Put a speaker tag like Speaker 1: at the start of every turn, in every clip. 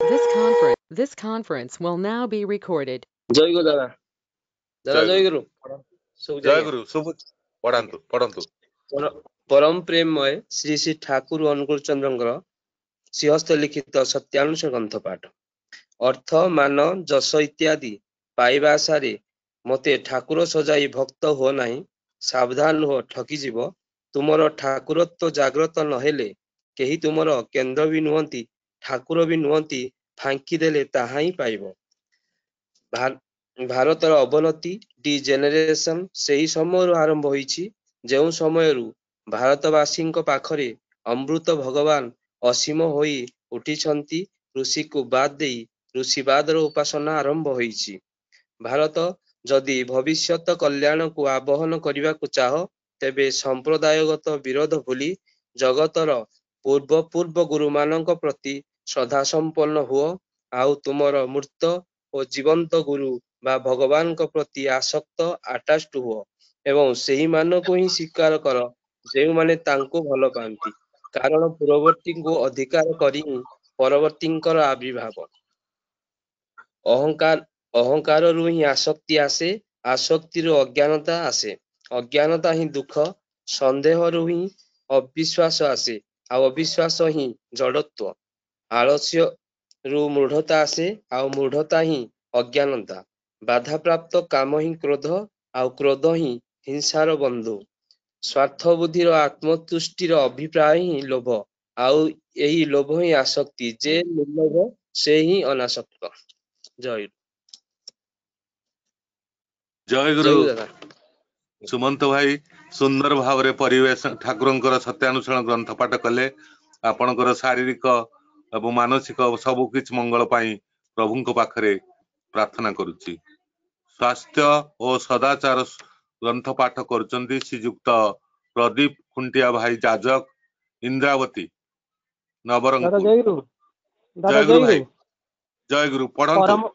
Speaker 1: This conference will now be recorded.
Speaker 2: जय गुरु दादा दादा
Speaker 3: जय
Speaker 2: जय
Speaker 3: गुरु
Speaker 2: गुरु सब
Speaker 3: जय
Speaker 2: जय
Speaker 3: गुरु शुभ पढ़ातु पढ़ंतु
Speaker 2: परम प्रेममय श्री श्री ठाकुर अनुकूल चंद्रଙ୍କର सिंहस्थ लिखित सत्यानुष ग्रंथ पाठ अर्थ मान जश इत्यादि पाइबा आशारे मते ठाकुर सजाई भक्त हो नाही सावधान हो ठकीଯିव तुमर ठाकुरत्व जाग्रत नहेले केही तुमर केन्द्र भी नुहंती ठाकुर भी नुहंती फांकी देले ताहा ही पाइब ଭାରତର ଅବନତି ଡିଜେନେରେସନ ସେହି ସମୟରୁ ଆରମ୍ଭ ହୋଇଛି ଯେଉଁ ସମୟରୁ ଭାରତବାସୀଙ୍କ ପାଖରେ ଅମୃତ ଭଗବାନ ଅସୀମ ହୋଇ ଉଠିଛନ୍ତି ଋଷିକୁ ବାଦ ଦେଇ ଋଷିବାଦର ଉପାସନା ଆରମ୍ଭ ହୋଇଛି। ଭାରତ ଯଦି ଭବିଷ୍ୟତ କଲ୍ୟାଣକୁ ଆବହନ କରିବାକୁ ଚାହ ତେବେ ସମ୍ପ୍ରଦାୟଗତ ବିରୋଧ ଭୁଲି ଜଗତର ପୂର୍ବ ଗୁରୁମାନଙ୍କ ପ୍ରତି ଶ୍ରଦ୍ଧା ସମ୍ପନ୍ନ ହୁଅ ଆଉ ତୁମର ମୂର୍ତ୍ତ ଓ ଜୀବନ୍ତ ଗୁରୁ ବା ଭଗବାନଙ୍କ ପ୍ରତି ଆସକ୍ତ ଆଟାଚଡ ହୁଅ ଏବଂ ସେହିମାନଙ୍କୁ ହିଁ ସ୍ୱୀକାର କର ଯେଉଁମାନେ ତାଙ୍କୁ ଭଲ ପାଆନ୍ତି କାରଣ ପୂର୍ବବର୍ତ୍ତୀଙ୍କୁ ଅଧିକାର କରି ହିଁ ପରବର୍ତ୍ତୀଙ୍କର ଆବିର୍ଭାବ ଅହଙ୍କାରରୁ ହିଁ ଆସକ୍ତି ଆସେ ଆସକ୍ତିରୁ ଅଜ୍ଞାନତା ଆସେ ଅଜ୍ଞାନତା ହିଁ ଦୁଃଖ ସନ୍ଦେହରୁ ହିଁ ଅବିଶ୍ୱାସ ଆସେ ଆଉ ଅବିଶ୍ୱାସ ହିଁ ଜଡ଼ତ୍ୱ ଆଳସ୍ୟ ରୁ ମୂଢତା ଆସେ ଆଉ ମୂଢତା ହିଁ ଅଜ୍ଞାନତା ବାଧାପ୍ରାପ୍ତ କାମ ହିଁ କ୍ରୋଧ ଆଉ କ୍ରୋଧ ହିଁ ହିଂସାର ବନ୍ଧୁ ସ୍ୱାର୍ଥ ବୁଦ୍ଧିର ଆତ୍ମତୁଷ୍ଟିର ଅଭିପ୍ରାୟ ହିଁ ଲୋଭ ଆଉ ଏହି ଲୋଭ ହିଁ ଆସକ୍ତି ଯେ ନିର୍ଲୋଭ ସେ ହିଁ ଅନାସକ୍ତ। ଜୟ
Speaker 3: जय गुरु
Speaker 2: ଜୟ ଦାଦା
Speaker 3: सुमंत भाई सुंदर भाव परिवेश ठाकुरंकर सत्यानुसरण ग्रंथ पाठ कले आपणकर शारीरिक एवं मानसिक सबु किछ मंगल पाई प्रभुंक पाखरे प्रार्थना करुच्ची स्वास्थ्य और सदाचार ग्रंथ पाठ करुचंती श्रीयुक्त प्रदीप खुंटिया भाई जाजक इंद्रावती
Speaker 4: दादा
Speaker 3: नवरंगपुर।
Speaker 4: जय गुरु दादा
Speaker 3: जय गुरु भाई जय गुरु पढ़ंतु
Speaker 4: परम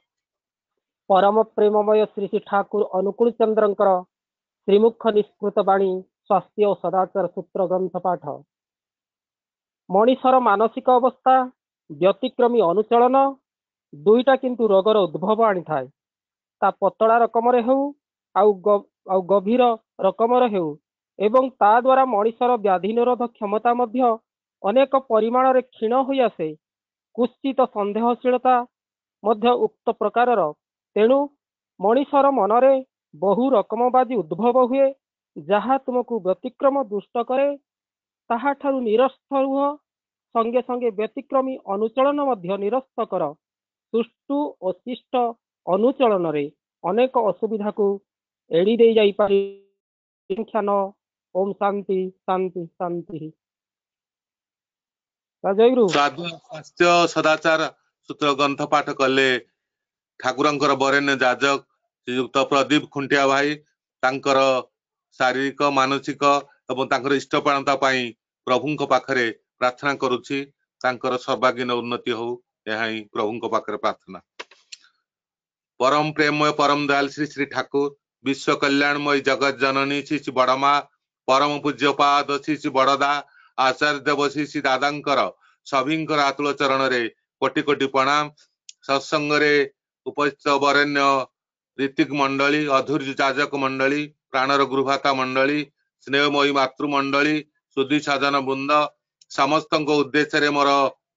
Speaker 4: परम प्रेममय श्री श्री ठाकुर अनुकूल चंद्रଙ୍କର ଶ୍ରୀମୁଖ ନିଷ୍କୃତ ବାଣୀ ସ୍ୱାସ୍ଥ୍ୟ ଓ ସଦାଚାର ସୂତ୍ର ଗ୍ରନ୍ଥ ପାଠ ମଣିଷର ମାନସିକ ଅବସ୍ଥା ବ୍ୟତିକ୍ରମୀ ଅନୁଚଳନ ଦୁଇଟା କିନ୍ତୁ ରୋଗର ଉଦ୍ଭବ ଆଣିଥାଏ ତା ପତଳା ରକମରେ ହେଉ ଆଉ ଗଭୀର ରକମରେ ହେଉ ଏବଂ ତା ଦ୍ୱାରା ମଣିଷର ବ୍ୟାଧି ନିରୋଧ କ୍ଷମତା ମଧ୍ୟ ଅନେକ ପରିମାଣରେ କ୍ଷୀଣ ହୋଇ ଆସେ କୁଶ୍ଚିତ ସନ୍ଦେହଶୀଳତା ମଧ୍ୟ ଉକ୍ତ ପ୍ରକାରର ତେଣୁ ମଣିଷର ମନରେ ବହୁ ରକମବାଦୀ ଉଦ୍ଭବ ହୁଏ ଯାହା ତୁମକୁ ବ୍ୟତିକ୍ରମ ଦୁଷ୍ଟ କରେ ତାହାଠାରୁ ନିରସ୍ତ ରୁହ ସଙ୍ଗେ ସଙ୍ଗେ ବ୍ୟତିକ୍ରମୀ ଅନୁଚଳନ ମଧ୍ୟ ନିରସ୍ତ କର ସୁଷ୍ଠୁ ଓ ଶିଷ୍ଟ ଅନୁଚଳନରେ ଅନେକ ଅସୁବିଧାକୁ ଏଡି ଦେଇ ଯାଇପାରି ଓಂ ଶାନ୍ତି ଶାନ୍ତି ଶାନ୍ତି। ଜୟ ଗୁରୁ
Speaker 3: स्वास्थ्य सदाचार सूत्र ग्रंथ पाठ कले ठाकुरंकर बरेण्य जाजक श्रीयुक्त प्रदीप खुंटिया भाई तांकर शारीरिक मानसिक एवं तांकर इष्टपाणता पाई प्रभुंक पाखरे प्रार्थना करुछि तांकर सर्वांगीन उन्नति हो यह ही प्रभुंक पाखरे प्रार्थना। परम प्रेममय परम दयाल श्री श्री ठाकुर विश्व कल्याणमय जगत जननी श्री श्री बड़मा परम पूज्यपाद श्री श्री बड़दा आचार्य देव श्री श्री दादांकर सभींकर आतुल चरण रे कोटि कोटि प्रणाम सत्संग रे उपस्थित वरेण्य ऋतिक मंडली अधूर्य जाजक मंडली प्राणर गुरुभाता मंडली स्नेहमयी मातृमंडली सुधी साधन बृंद समस्त उद्देश्य रे मोर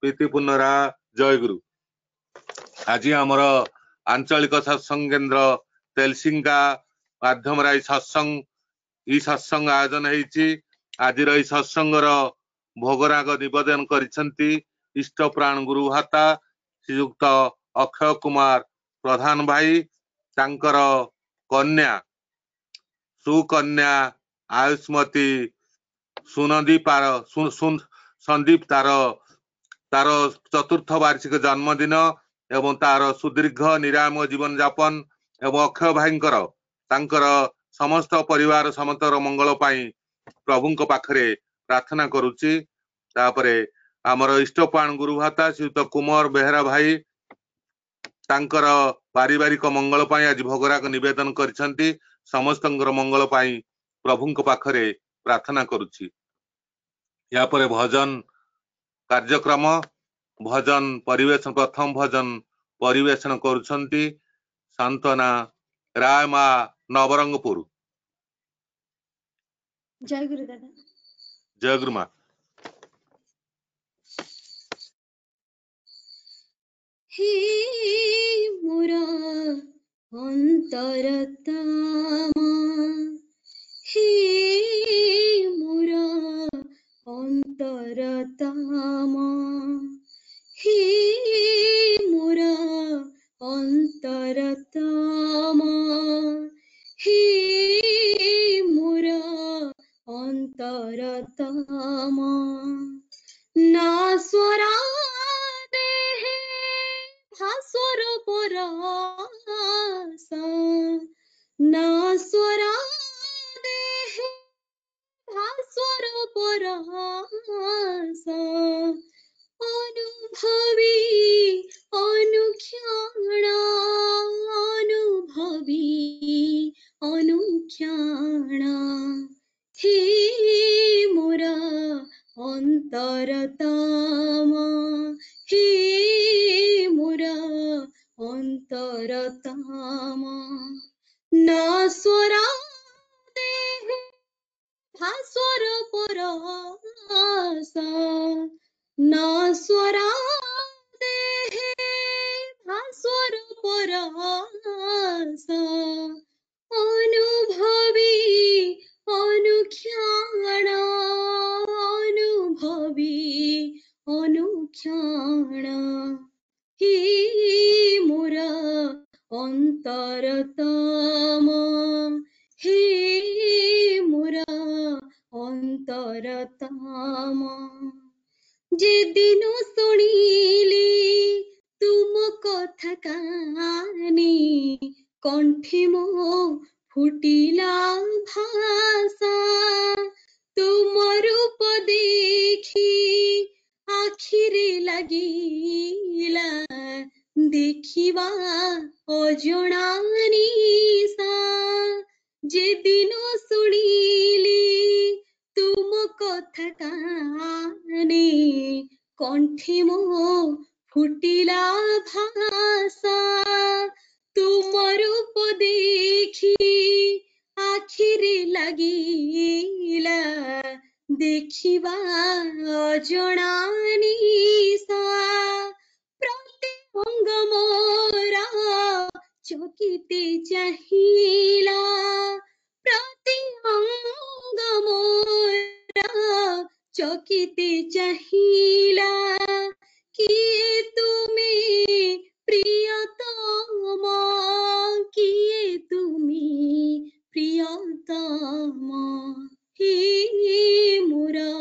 Speaker 3: प्रीतिपूर्ण रा जय गुरु। आज आमर आंचलिक सत्संग केन्द्र तेलसिंगा माध्यम सत्संग आयोजन होती आज सत्संगर भोगराग निवेदन करिसेंती इष्ट प्राण गुरु भाता श्रीयुक्त अक्षय कुमार प्रधान भाई तांकर कन्या सुकन्या आयुष्मती संदीप तार चतुर्थ वार्षिक जन्मदिन एवं तार सुदीर्घ निरामय जीवन यापन एवं अक्षय भाईंकर तांकर समस्त परिवार समतर मंगल पाई प्रभुंक पाखरे प्रार्थना करुच्ची। तापरे आमर इष्टपाण गुरु भाता श्रीयुक्त कुमार बेहरा भाई तांकर पारिवारिक मंगल पाई आज भोगराग निवेदन करिसेंती समस्तंकर मंगल पाई प्रभुंक पाखरे प्रार्थना करुच्ची। या परे भजन कार्यक्रम भजन परिवेशन प्रथम भजन परिवेशन करुछंती सांत्वना राय मा नवरंगपुर।
Speaker 5: जय गुरु दादा।
Speaker 3: जय गुरु माँ।
Speaker 5: हे मोरा अंतरतमा, हे मोरा अंतरतमा, हे मोरा अंतरतमा, हे मोरा अंतरतमा, ना स्वरा देहे भास्वर परासा, ना स्वरा देहे भास्वर परासा, अनुभवी अनुक्षण, अनुभवी अनुक्षण, हे मोरा अंतरतमा, हे मोरा अंतरतमा, ना स्वरा देहे भास्वर परासा, ना स्वरा देहे भास्वर परासा, अनुभवी अनुक्षण, अनुभवी अनुक्षण, हे मोरा अंतरतमा, हे मोरा अंतरतमा, जे दिन शुणिली तुम कथा कानी, कंठी मो फुटिला भाषा, तुम रूप देखी आखिरे लगिला, देखिबा अजणा निशा, जे दिन शुणिली तुम कथा कानी, कंठी मो फुटिला भाषा, तुम रूप देखी आखिरे लगिला, देखिबा अजणा निशा, प्रति अंग मोरा चकिते चाहिला, प्रति अंग मोरा चकिते चाहिला, किए तुमी प्रियतम, किए तुमी प्रियतम, हे मोरा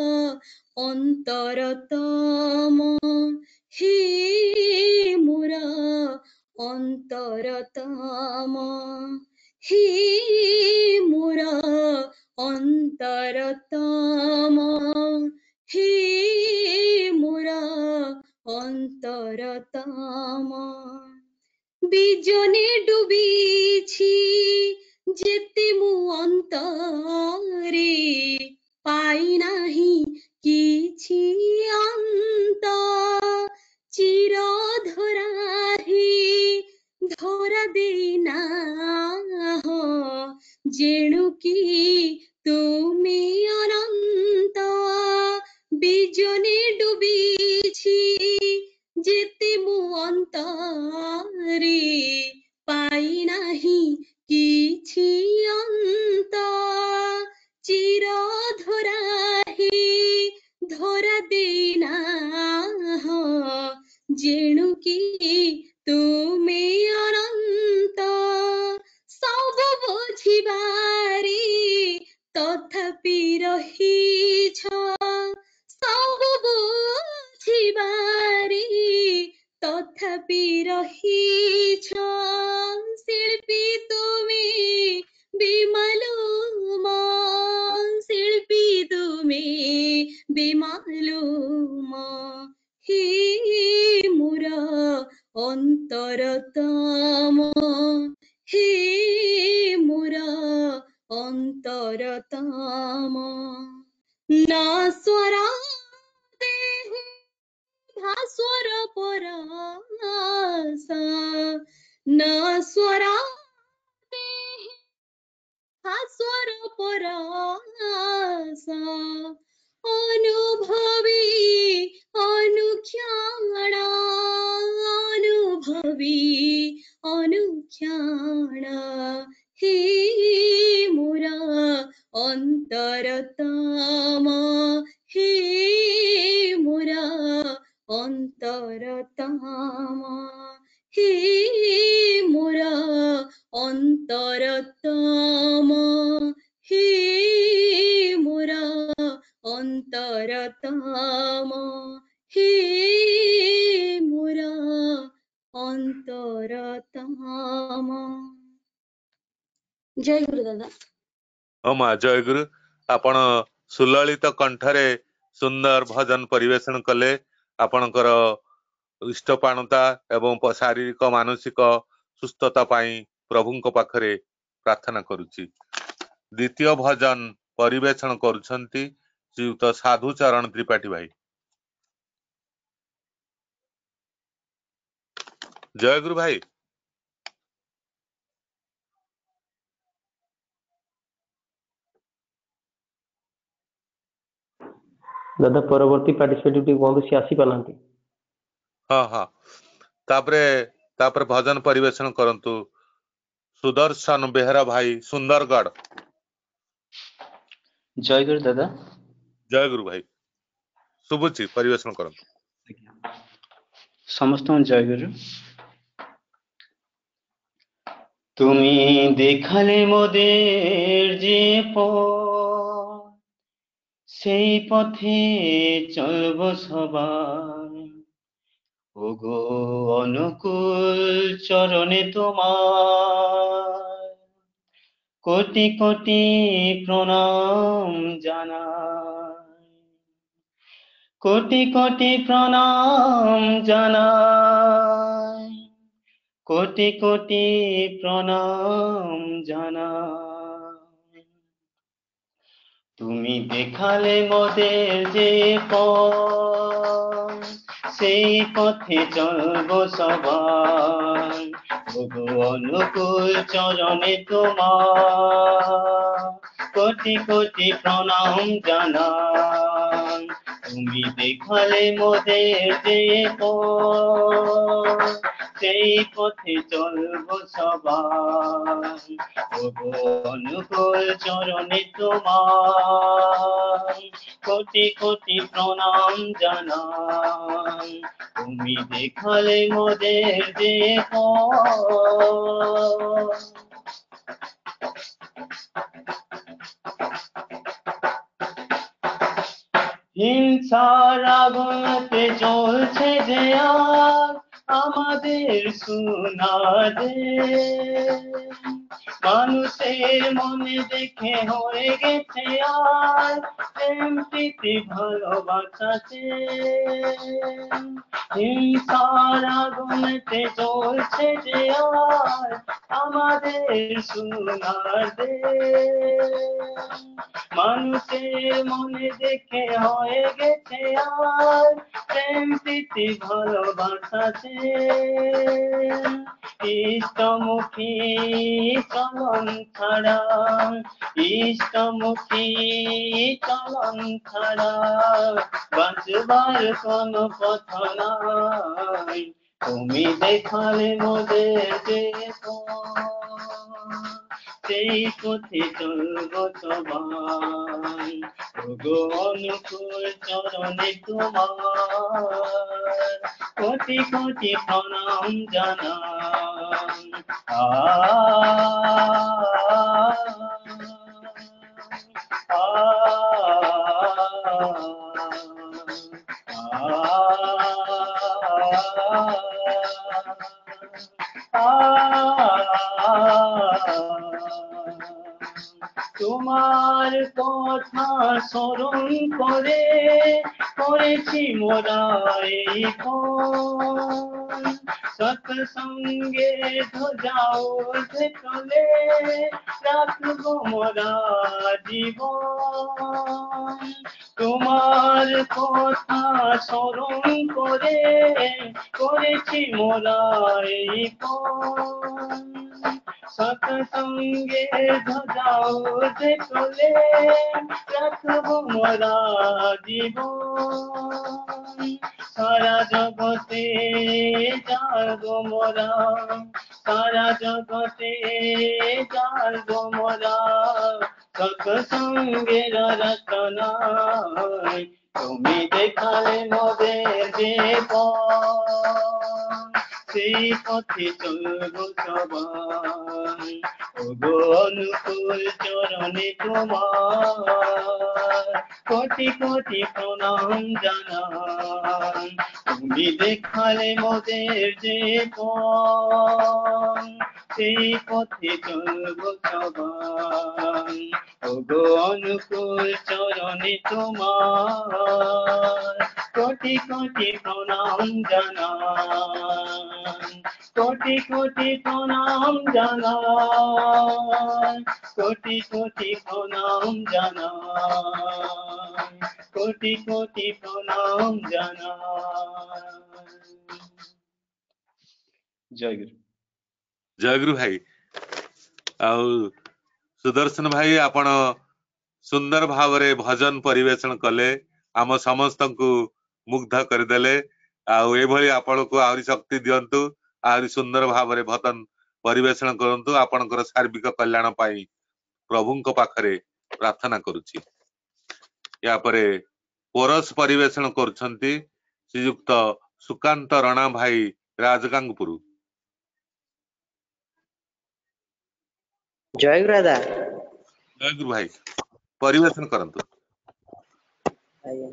Speaker 5: अंतरतम, हे मोरा अंतरतम, हे मोरा अंतरतम, हे मोरा अंतरतम, बीजने डुबीछि जेते मु अंतरे, पाई नाही किछि अंत, चिर धराही धरा देना हो, जेणु की तुमी अनंत, बीजने डुबीछि जेते मु अंतरे, पाई नाही किछि अंत, चिर धराही धरा देना हो, जेणु की तुमे अनंत, सब बुझिबारे तथापि रहिछ, सब बुझिबारे तथापि रहिछ, शिल्पी तुमे बिमालुम, शिल्पी तुमे बिमालुम, हे मोरा अंतरतम, हे मोरा अंतरतम, ना स्वरा देहे भास्वर স্বর পরাসা না স্বরাতে স্বর পরাসা অনুভবী অনুক্ষাণা অনুভবী অনুক্ষাণা হে মোরা অন্তরতমা হে মোরা অন্তরতমা হে মোরা অন্তরতমা হে মোরা অন্তরতমা হে মোরা অন্তরতমা। ଜୟ ଗୁରୁ ଦାଦା।
Speaker 3: ହଁ ମା ଜୟଗୁରୁ। ଆପଣ ସୁଲଳିତ କଣ୍ଠରେ ସୁନ୍ଦର ଭଜନ ପରିବେଷଣ କଲେ। ଆପଣଙ୍କର ଇଷ୍ଟପାଣତା ଏବଂ ଶାରୀରିକ ମାନସିକ ସୁସ୍ଥତା ପାଇଁ ପ୍ରଭୁଙ୍କ ପାଖରେ ପ୍ରାର୍ଥନା କରୁଛି। ଦ୍ୱିତୀୟ ଭଜନ ପରିବେଷଣ କରୁଛନ୍ତି ଶ୍ରୀଯୁକ୍ତ ସାଧୁଚରଣ ତ୍ରିପାଠୀ ଭାଇ। ଜୟଗୁରୁ ଭାଇ।
Speaker 4: ଦାଦା ପରବର୍ତ୍ତୀ ପାର୍ଟିସିପେଟିଭ ଟିକେ କୁହନ୍ତୁ, ସେ ଆସିପାରୁନାହାନ୍ତି।
Speaker 3: ହଁ ହଁ ତାପରେ ଭଜନ ପରିବେଷଣ କରନ୍ତୁ ସୁଦର୍ଶନ ବେହେରା ଭାଇ ସୁନ୍ଦରଗଡ଼।
Speaker 6: ଜୟଗୁରୁ ଦାଦା।
Speaker 3: ଜୟଗୁରୁ ଭାଇ। ଶୁଭୁଛି, ପରିବେଷଣ କରନ୍ତୁ।
Speaker 6: ସମସ୍ତଙ୍କୁ ଜୟଗୁରୁ। তুমি দেখালে মোদের যে পথ, সেই পথে চলব সবাই। ওগো অনুকূল চরণে তোমার কোটি কোটি প্রণাম জানাই, কোটি কোটি প্রণাম জানাই, কোটি কোটি প্রণাম জানাই। তুমি দেখালে মোদের যে পথ, সেই পথে চলব সবাই। ওগো অনুকূল চরণে তোমার কোটি কোটি প্রণাম জানাই। তুমি দেখালে মোদের যে পথ, সেই পথে চলব সবাই। ওগো অনুকূল চরণে তোমার কোটি কোটি প্রণাম জানাই। তুমি দেখালে মোদের যে পথ। হিংসার আগুনেতে জ্বলছে যে আগ আমাদের সোনাদের, মানুষের মনে দেখে হয়ে গেছে আর প্রেম প্রীতি ভালোবাসাতে। হিংসার আগুনেতে জ্বলছে যে আর আমাদের সোনাদের, মানুষের মনে দেখে হয়ে গেছে আর প্রেম প্রীতি ভালোবাসাতে। ইষ্টমুখী চলন ছাড়া, ইষ্টমুখী চলন ছাড়া বাঁচবার কোনো পথ নাই। তুমি দেখালে মোদের যে পথ, সেই পথে চলব সবাই। ওগো অনুকূল চরণে তোমার কোটি কোটি প্রণাম জানাই। তোমার কথা স্মরণ করে করেছি মোরা এই পথ, সৎসঙ্গে ধ্বজাও যে তলে রাখবো মোরা জীবন তোমার কথা স্মরণ করে করেছি মোরা এই পণ সৎসঙ্গে ধ্বজাও যে তলে রাখবো মোরা জীবন সারা জগতে যাবো মোরা সারা জগতে যাবো মোরা সৎসঙ্গের রচনায় তুমি দেখালে মোদের যে পথ সেই পথে চলবো সবাই ওগো অনুকূল চরণে তোমার কোটি কোটি প্রণাম জানাই তুমি দেখালে মোদের যে পথ সেই পথে চলবো সবাই ওগো অনুকূল চরণে তোমার কোটি কোটি প্রণাম জানাই কোটি কোটি প্রণাম জানাই কোটি কোটি প্রণাম জানাই কোটি কোটি প্রণাম জানাই জয় গুরু
Speaker 3: जय गुरु भाई आउ सुदर्शन भाई आपण सुंदर भाव रे भजन परिवेषण कले आम समस्त को मुग्ध करदेले आउ एभली आपण को आहुरी शक्ति दियंतु आहुरी सुंदर भाव रे भजन परिवेषण करंतु आपणकर सार्विक कल्याण पाई प्रभुଙ୍କ पाखरे प्रार्थना करूची या परे कोरस परिवेषण करूछंती श्रीयुक्त सुकांत रणा भाई राजगांगपुर
Speaker 7: जय गुरु दादा
Speaker 3: जय गुरु भाई परिवेषण करंतु
Speaker 7: आज्ञा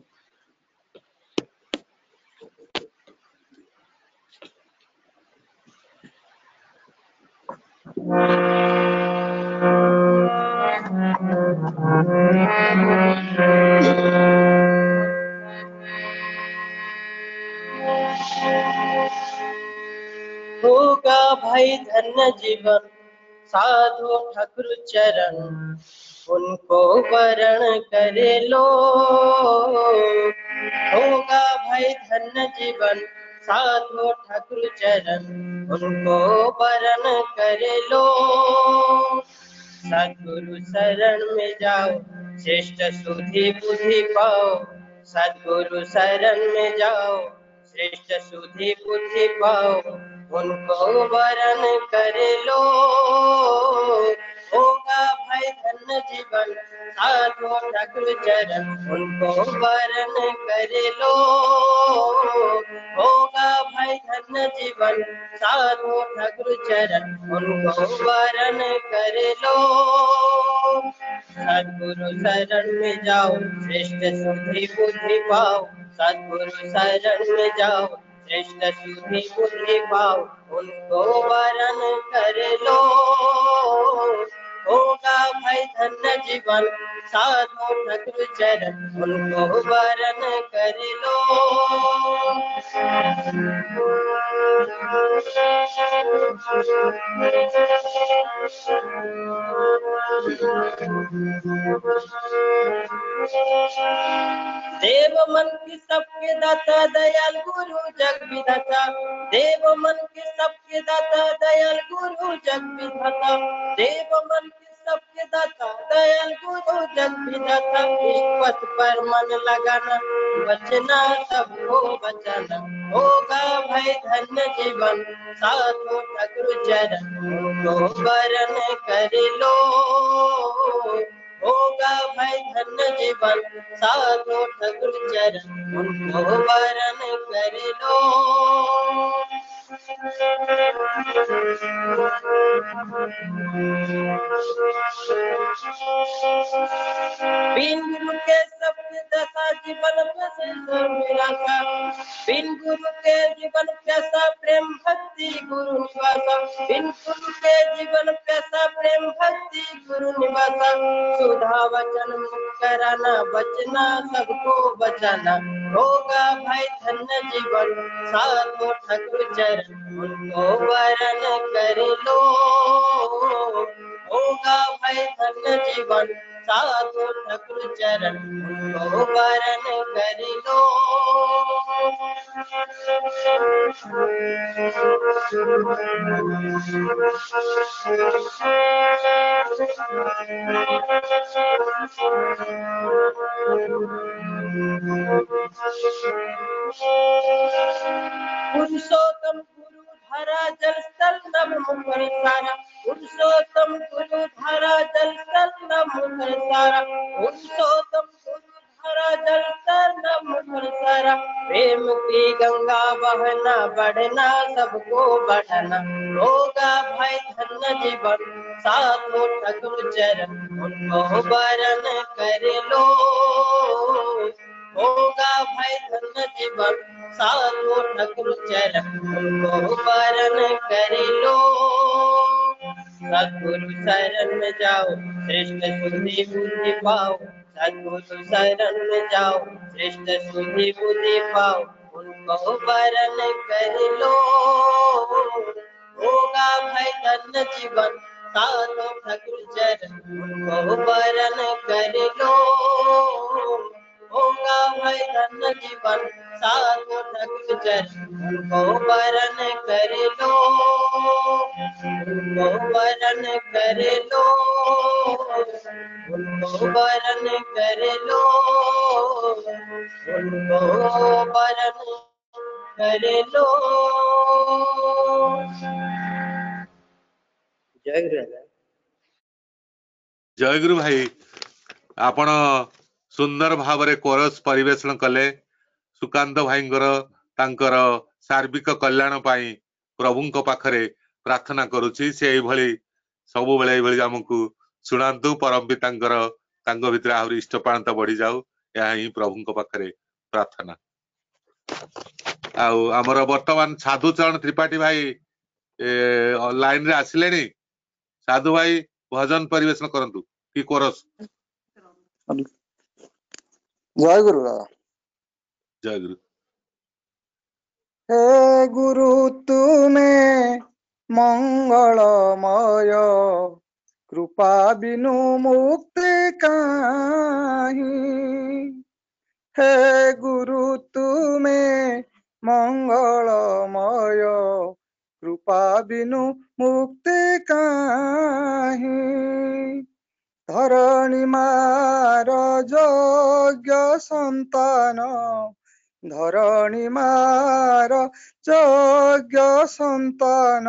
Speaker 7: होगा भाई धन्य जीवन साधु ठाकुर चरण उनको वरण करे लो होगा भाई धन्य जीवन साधु ठाकुर चरण उनको वरण करे लो सद्गुरु शरण में जाओ श्रेष्ठ सुधि बुद्धि पाओ सद्गुरु शरण में जाओ श्रेष्ठ सुधि बुद्धि पाओ उनको वरण कर लो होगा भाई धन्य जीवन साधु ठाकुर चरण उनको वरण कर लो होगा भाई धन्य जीवन साधु ठाकुर चरण उनको वरण कर लो सद्गुरु शरण में जाओ श्रेष्ठ सुधि बुद्धि पाओ सद्गुरु शरण में जाओ श्रेष्ठ सुधि बुद्धि पाओ उनको वरण कर लो होगा भाई धन्य जीवन साधु ठाकुर चरण उनको वरण कर लो देव मन की सबके दाता दयाल गुरु जग विधाता देव मन की सबके दाता दयाल गुरु जग विधाता देव मन की सबके दाता दयाल गुरु जग विधाता इस पथ पर मन लगाना बचना सबको बचाना होगा भाई धन्य जीवन साधु ठाकुर चरण उनको वरण कर लो होगा भाई धन्य जीवन साधु ठाकुर चरण उनको वरण कर लो बिन गुरु के सबके की दशा जीवन में से निराशा बिन गुरु के जीवन कैसा प्रेम भक्ति गुरु निवासा बिन गुरु के जीवन कैसा प्रेम भक्ति गुरु निवासा सुधा वचन मुख कराना बचना सबको बचाना होगा भाई धन्य जीवन साधो ठाकुर चरण उनको वरण कर लो होगा भाई धन्य जीवन साधु ठाकुर चरण उनको वरण कर लो पुरुषोत्तम गुरु धरा जल स्थल नभ मुखर सारा पुरुषोत्तम गुरु धरा जल स्थल नभ मुखर सारा पुरुषोत्तम गुरु धरा जल स्थल नभ मुखर सारा प्रेम की गंगा बहना बढ़ना सबको बढ़ना होगा भाई धन्य जीवन साधु ठाकुर चरण उनको वरण कर लो होगा भाई धन्य जीवन साधु ठाकुर चरण उनको वरण कर लो सद्गुरु शरण में जाओ श्रेष्ठ सुधि बुद्धि पाओ सद्गुरु शरण में जाओ श्रेष्ठ सुधि बुद्धि पाओ उनको वरण कर लो होगा भाई धन्य जीवन साधु ठाकुर चरण उनको वरण कर लो होगा भाई धन्य जीवन साधु ठाकुर चरण उनको वरण कर लो उनको वरण कर लो उनको वरण कर लो उनको वरण कर लो जय गुरु
Speaker 3: जय गुरु भाई आपण सुंदर भाव कोरस परिवेषण कले सुकांत भाईंकर तांकर सार्विक कल्याण पाई प्रभुंक पाखरे प्रार्थना करुछि से भली सब बेले भली हमकु सुनांतु परम पितांकर तांको भितर आहुरी इष्टपाणता बढ़ी जाऊ या ही प्रभुंक पाखरे प्रार्थना आउ हमर वर्तमान साधुचरण त्रिपाठी भाई लाइन रे आसिलेनी साधु भाई भजन परिवेषण करंतु कि कोरस
Speaker 8: जय गुरु दादा
Speaker 3: जय गुरु
Speaker 8: हे गुरु तुम्हें मंगलमय कृपा बिनु मुक्ति काहि हे गुरु तुम्हें मंगलमय कृपा बिनु मुक्ति काहि धरणी मार योग्य संतान धरणी मार योग्य संतान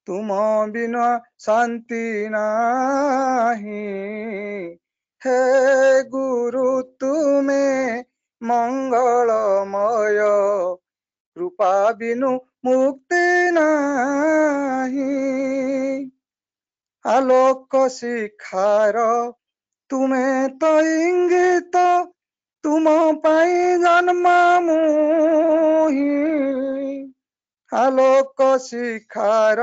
Speaker 8: तुम बिना शांति नाही हे गुरु तुम्हें मंगलमय कृपा बिनु मुक्ति नाही आलोक शिखार तुम्हें तो इंगित तुम पाई जन्म मोहि आलोक शिखार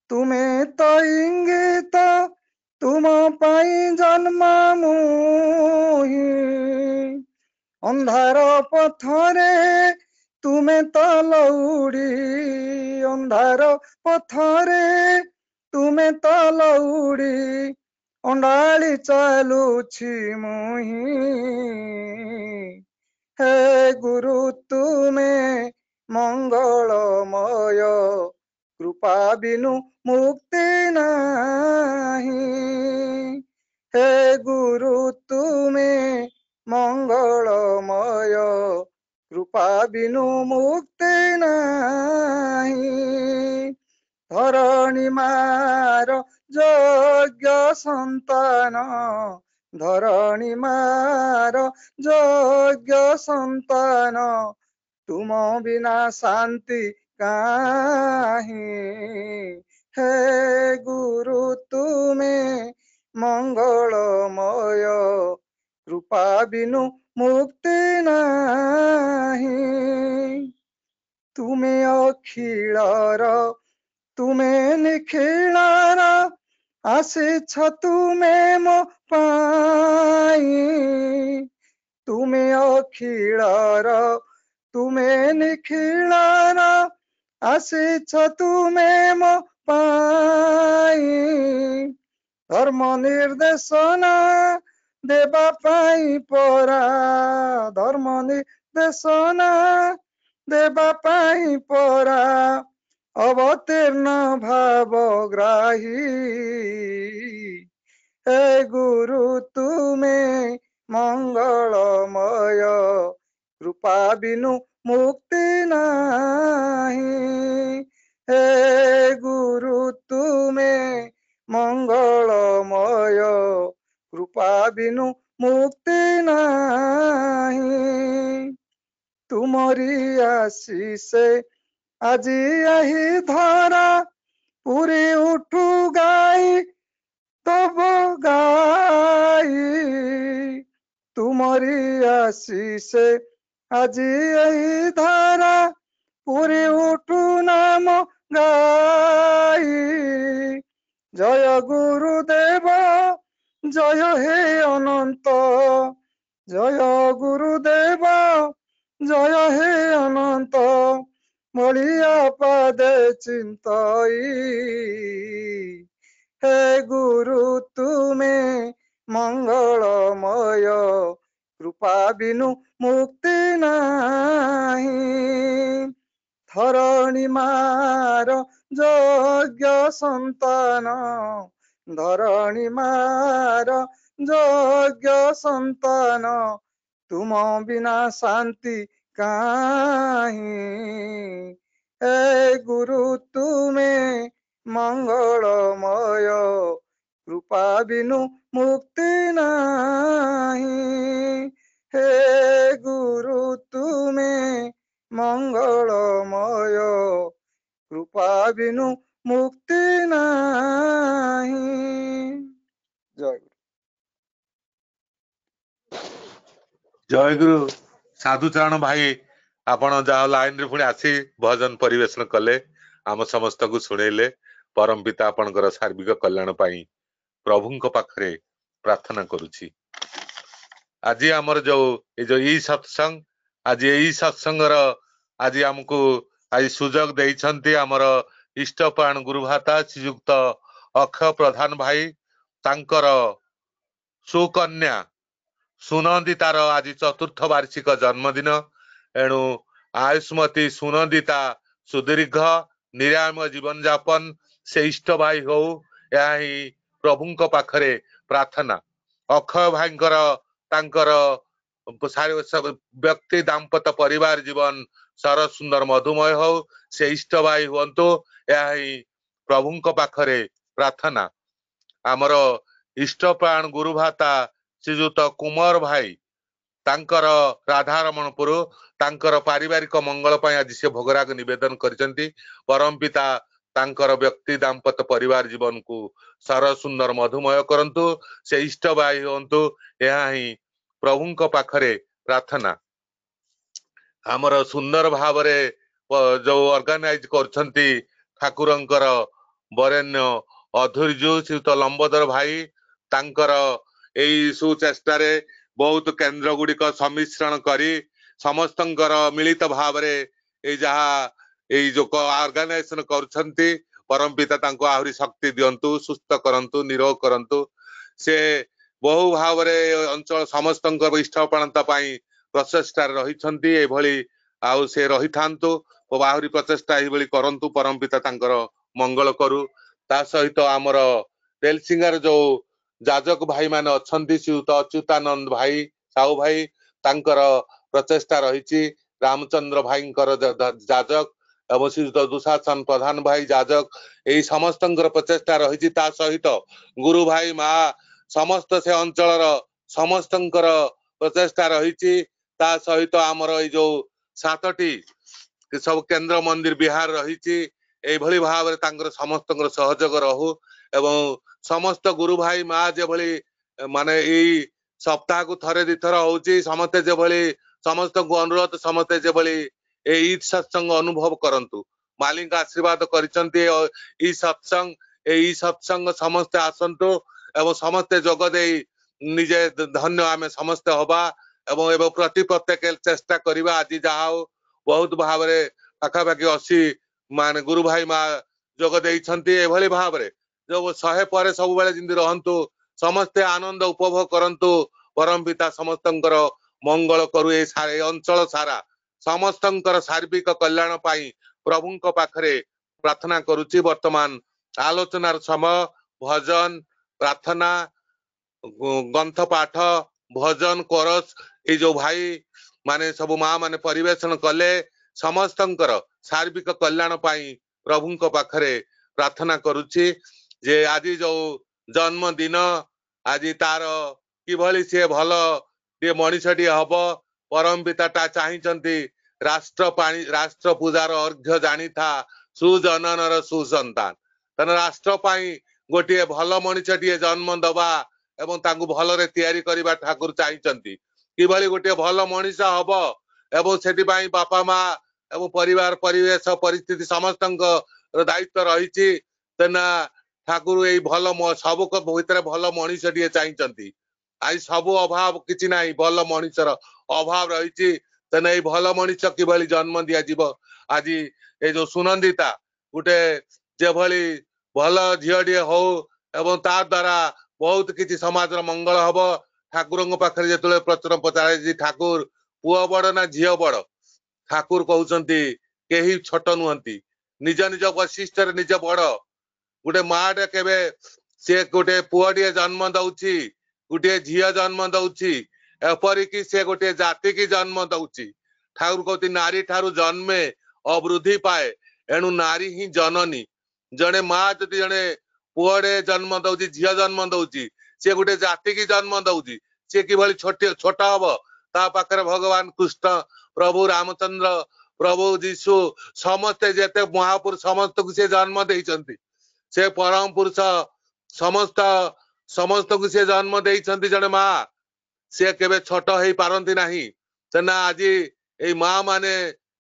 Speaker 8: तुम्हें तो इंगित तुम पाई जन्म मोहि अंधार पथरे तुम्हें तो लौड़ी अंधार पथरे तुम्हें तो लौड़ी अंडाली चालुछि मुहि हे गुरु तुम्हें मंगलमय कृपा बिनु मुक्ति नाही हे गुरु तुम्हें मंगलमय कृपा बिनु मुक्ति नाही धरणी मार योग्य संतान धरणी मार योग्य संतान तुम बिना शांति काहि हे गुरु तुम्हें मंगलमय କୃପା ବିନୁ ମୁକ୍ତି ନାହିଁ। ତୁମେ ଅଖିଳର ତୁମେ ନିଖିଳର ଆସିଛ ତୁମେ ମୋ ପାଇଁ। ତୁମେ ଅଖିଳର ତୁମେ ନିଖିଳର ଆସିଛ ତୁମେ ମୋ ପାଇଁ। ଧର୍ମ ନିର୍ଦ୍ଦେଶନା ଦେବା ପାଇଁ ପରା ଧର୍ମ ନିର୍ଦ୍ଦେଶନା ଦେବା ପାଇଁ ପରା ଅବତୀର୍ଣ୍ଣ ଭାବଗ୍ରାହୀ। ହେ ଗୁରୁ ତୁମେ ମଙ୍ଗଳମୟ କୃପା ବିନୁ ମୁକ୍ତି ନାହିଁ। ହେ ଗୁରୁ ତୁମେ ମଙ୍ଗଳମୟ କୃପା ବିନୁ ମୁକ୍ତି ନାହିଁ। ତୁମରି ଆଶିଷେ ଆଜି ଏହି ଧରା ପୁରି ଉଠୁ ଗାଇ ତବ ଗାଇ। ତୁମରି ଆଶିଷେ ଆଜି ଏହି ଧରା ପୁରି ଉଠୁ ନାମ ଗାଇ। ଜୟ ଗୁରୁଦେବ ଜୟ ହେ ଅନନ୍ତ ଜୟ ଗୁରୁଦେବ ଜୟ ହେ ଅନନ୍ତ ବଳିଆ ପାଦେ ଚିନ୍ତଇ। ହେ ଗୁରୁ ତୁମେ ମଙ୍ଗଳମୟ କୃପା ବିନୁ ମୁକ୍ତି ନାହିଁ। ଧରଣୀ ମାର ଯୋଗ୍ୟ ସନ୍ତାନ ଧରଣୀ ମାର ଯୋଗ୍ୟ ସନ୍ତାନ ତୁମ ବିନା ଶାନ୍ତି କାହିଁ। ହେ ଗୁରୁ ତୁମେ ମଙ୍ଗଳମୟ କୃପା ବିନୁ ମୁକ୍ତି ନାହିଁ। ହେ ଗୁରୁ ତୁମେ ମଙ୍ଗଳମୟ କୃପା ବିନୁ ମୁକ୍ତି ନାହିଁ। ଜୟ ଗୁରୁ।
Speaker 3: ଜୟଗୁରୁ। ସାଧୁଚରଣ ଭାଇ ଆପଣ ଯାହା ଲାଇନ ରେ ପୁଣି ଆସି ଭଜନ ପରିବେଷଣ କଲେ, ଆମ ସମସ୍ତଙ୍କୁ ଶୁଣେଇଲେ। ପରମ ପିତା ଆପଣଙ୍କର ସାର୍ବିକ କଲ୍ୟାଣ ପାଇଁ ପ୍ରଭୁଙ୍କ ପାଖରେ ପ୍ରାର୍ଥନା କରୁଛି। ଆଜି ଆମର ଯୋଉ ଇ ସତ୍ସଙ୍ଗ, ଆଜି ଏଇ ସତ୍ସଙ୍ଗର ଆଜି ଆମକୁ ଆଜି ସୁଯୋଗ ଦେଇଛନ୍ତି ଆମର ଇଷ୍ଟପ୍ରାଣ ଗୁରୁଭାତା ଶ୍ରୀଯୁକ୍ତ ଅକ୍ଷୟ ପ୍ରଧାନ ଭାଇ। ତାଙ୍କର ସୁକନ୍ୟା ସୁନନ୍ଦିତାର ଆଜି 4ର୍ଥ ବାର୍ଷିକ ଜନ୍ମଦିନ। ଏଣୁ ଆୟୁଷ୍ମତୀ ସୁନନ୍ଦିତା ସୁଦୀର୍ଘ ନିରାମୟ ଜୀବନ ଯାପନ ସେ ଇଷ୍ଟ ଭାଇ ହଉ, ଏହା ହିଁ ପ୍ରଭୁଙ୍କ ପାଖରେ ପ୍ରାର୍ଥନା। ଅକ୍ଷୟ ଭାଇଙ୍କର ତାଙ୍କର ବ୍ୟକ୍ତି ଦାମ୍ପତ୍ୟ ପରିବାର ଜୀବନ ସରସ ସୁନ୍ଦର ମଧୁମୟ ହଉ, ସେ ଇଷ୍ଟ ଭାଇ ହୁଅନ୍ତୁ, ଏହା ହିଁ ପ୍ରଭୁଙ୍କ ପାଖରେ ପ୍ରାର୍ଥନା। ଆମର ଇଷ୍ଟପ୍ରାଣ ଗୁରୁଭାତା ଶ୍ରୀଯୁକ୍ତ କୁମାର ଭାଇ ତାଙ୍କର ରାଧାରମଣପୁର ତାଙ୍କର ପାରିବାରିକ ମଙ୍ଗଳ ପାଇଁ ଆଜି ସେ ଭୋଗରାଗ ନିବେଦନ କରିଛନ୍ତି। ପରମ ପିତା ତାଙ୍କର ବ୍ୟକ୍ତି ଦାମ୍ପତ୍ୟ ପରିବାର ଜୀବନକୁ ସରସ ସୁନ୍ଦର ମଧୁମୟ କରନ୍ତୁ, ସେ ଇଷ୍ଟ ଭାଇ ହୁଅନ୍ତୁ, ଏହା ହିଁ ପ୍ରଭୁଙ୍କ ପାଖରେ ପ୍ରାର୍ଥନା। ଆମର ସୁନ୍ଦର ଭାବରେ ଯୋଉ ଅର୍ଗାନାଇଜ କରୁଛନ୍ତି ଠାକୁରଙ୍କର ବରେଣ୍ୟ ଅଧୈର୍ଯ୍ୟ ଶ୍ରୀଯୁକ୍ତ ଲମ୍ବୋଦର ଭାଇ, ତାଙ୍କର ଏଇ ସୁଚେଷ୍ଟାରେ ବହୁତ କେନ୍ଦ୍ର ଗୁଡିକ ସମ୍ମିଶ୍ରଣ କରି ସମସ୍ତଙ୍କର ମିଳିତ ଭାବରେ ଏଇ ଯାହା ଏଇ ଯୋଉ ଅର୍ଗାନାଇଜେସନ କରୁଛନ୍ତି, ପରମ ପିତା ତାଙ୍କୁ ଆହୁରି ଶକ୍ତି ଦିଅନ୍ତୁ, ସୁସ୍ଥ କରନ୍ତୁ, ନିରୋଗ କରନ୍ତୁ। ସେ ବହୁ ଭାବରେ ଅଞ୍ଚଳ ସମସ୍ତଙ୍କ ଇଷ୍ଟପ୍ରାଣତା ପାଇଁ ପ୍ରଚେଷ୍ଟାରେ ରହିଛନ୍ତି, ଏଭଳି ଆଉ ସେ ରହିଥାନ୍ତୁ ଓ ଆହୁରି ପ୍ରଚେଷ୍ଟା ଏଇଭଳି କରନ୍ତୁ। ପରମ ପିତା ତାଙ୍କର ମଙ୍ଗଳ କରୁ। ତା ସହିତ ଆମର ତେଲସିଙ୍ଗାର ଯୋଉ ଯାଜକ ଭାଇ ମାନେ ଅଛନ୍ତି, ଶ୍ରୀଯୁକ୍ତ ଅଚ୍ୟୁତାନନ୍ଦ ଭାଇ ସାହୁ ଭାଇ, ତାଙ୍କର ପ୍ରଚେଷ୍ଟା ରହିଛି। ରାମଚନ୍ଦ୍ର ଭାଇଙ୍କର ଯାଜକ ଏବଂ ଶ୍ରୀଯୁକ୍ତ ଦୁଶାସନ ପ୍ରଧାନ ଭାଇ ଯାଜକ, ଏଇ ସମସ୍ତଙ୍କର ପ୍ରଚେଷ୍ଟା ରହିଛି। ତା ସହିତ ଗୁରୁ ଭାଇ ମା ସମସ୍ତ ସେ ଅଞ୍ଚଳର ସମସ୍ତଙ୍କର ପ୍ରଚେଷ୍ଟା ରହିଛି। ତା ସହିତ ଆମର ଏଇ ଯୋଉ 7ଟି ସବୁ କେନ୍ଦ୍ର ମନ୍ଦିର ବିହାର ରହିଛି, ଏଇଭଳି ଭାବରେ ତାଙ୍କର ସମସ୍ତଙ୍କର ସହଯୋଗ ରହୁ ଏବଂ ସମସ୍ତ ଗୁରୁ ଭାଇ ମା ଯେଭଳି ମାନେ ଏଇ सप्ताह को थरे दी थर होची समस्ते जे भली समस्त को अनुरोध समस्ते जे भली ए ईद सत्संग अनुभव करंतु मालिक आशीर्वाद करिसंती ई सत्संग समस्ते आसंतु एवं समस्ते जोग दे निजे धन्य आमे समस्ते होबा एवं प्रति प्रत्येक चेष्टा करिबा आज जहा बहुत भाव रे पाखापाखि 80 माने गुरु भाई मा जोग देइछंती एभली भाव रे जो 100 पर सब बेले जिंदी रहंतु समस्ते आनंद उपभोग करंतु परम पिता समस्तंकर मंगल करू ए सारे अंचल सारा समस्तंकर सार्विक कल्याण पाई प्रभुंक पाखरे प्रार्थना करूची वर्तमान आलोचनार समय भजन प्रार्थना ग्रंथ पाठ भजन कोरस ए जो भाई माने सब माँ माने परिवेशन कले समस्तंकर सार्विक कल्याण पाई प्रभुंक पाखरे प्रार्थना करूची जे आज जो जन्म दिन आज तार किभली से भल टे मनीषटी हब परम पिता चाहिंचंती राष्ट्र पूजार अर्घ्य जानी था सुजननर सुसंतान तन राष्ट्र पाई गोटे भल मनीषटी जन्म दबा एवं तांगु भल रे तैयारी करिबा ठाकुर चाहिंचंती किभली गोटे भल मनीष हब एवं सेठी पाई बापा माँ एवं परिवार परिवेश परिस्थिति समस्तंक दायित्व रही तेना ठाकुर ए भल सब भितर भल मनीषटी चाहिंचंती आज सब अभाव किछि नाही भल मनीषर अभाव रही तेना ए भल मनीष किभली जन्म दिया जीव आज ए जो सुनंदिता गोटे जेभली भल झीटे हो एवं ता द्वारा बहुत किछि समाज मंगल हब ठाकुर पाखे जो प्रश्न पचारे ठाकुर पुआ बड़ ना झील बड़ ठाकुर कहते कहीं छोट नुहंती निज निज वैशिष्ट निज बड़ गोटे माटे केबे से गोटे पुअटे जन्म दउची गोटे झील जन्म दउची एपरिकी से गोटे जाति की जन्म दउची ठाकुर कहती नारी ठारू जन्मे अवृद्धि पाए एणु नारी ही जननी जड़े माँ जदि जड़े पुअटे जन्म दउची झील जन्म दउची से गोटे जाति की जन्म दउची से किभली छोट हब ता पाखरे भगवान कृष्ण प्रभु रामचंद्र प्रभु जीशु समस्ते जेते महापुरुष समस्त को से जन्म देइचंती से परम पुरुष समस्त को से जन्म देइचंती जने माँ से केबे छोट हेई पारंती नाही तेना आज ए माँ माने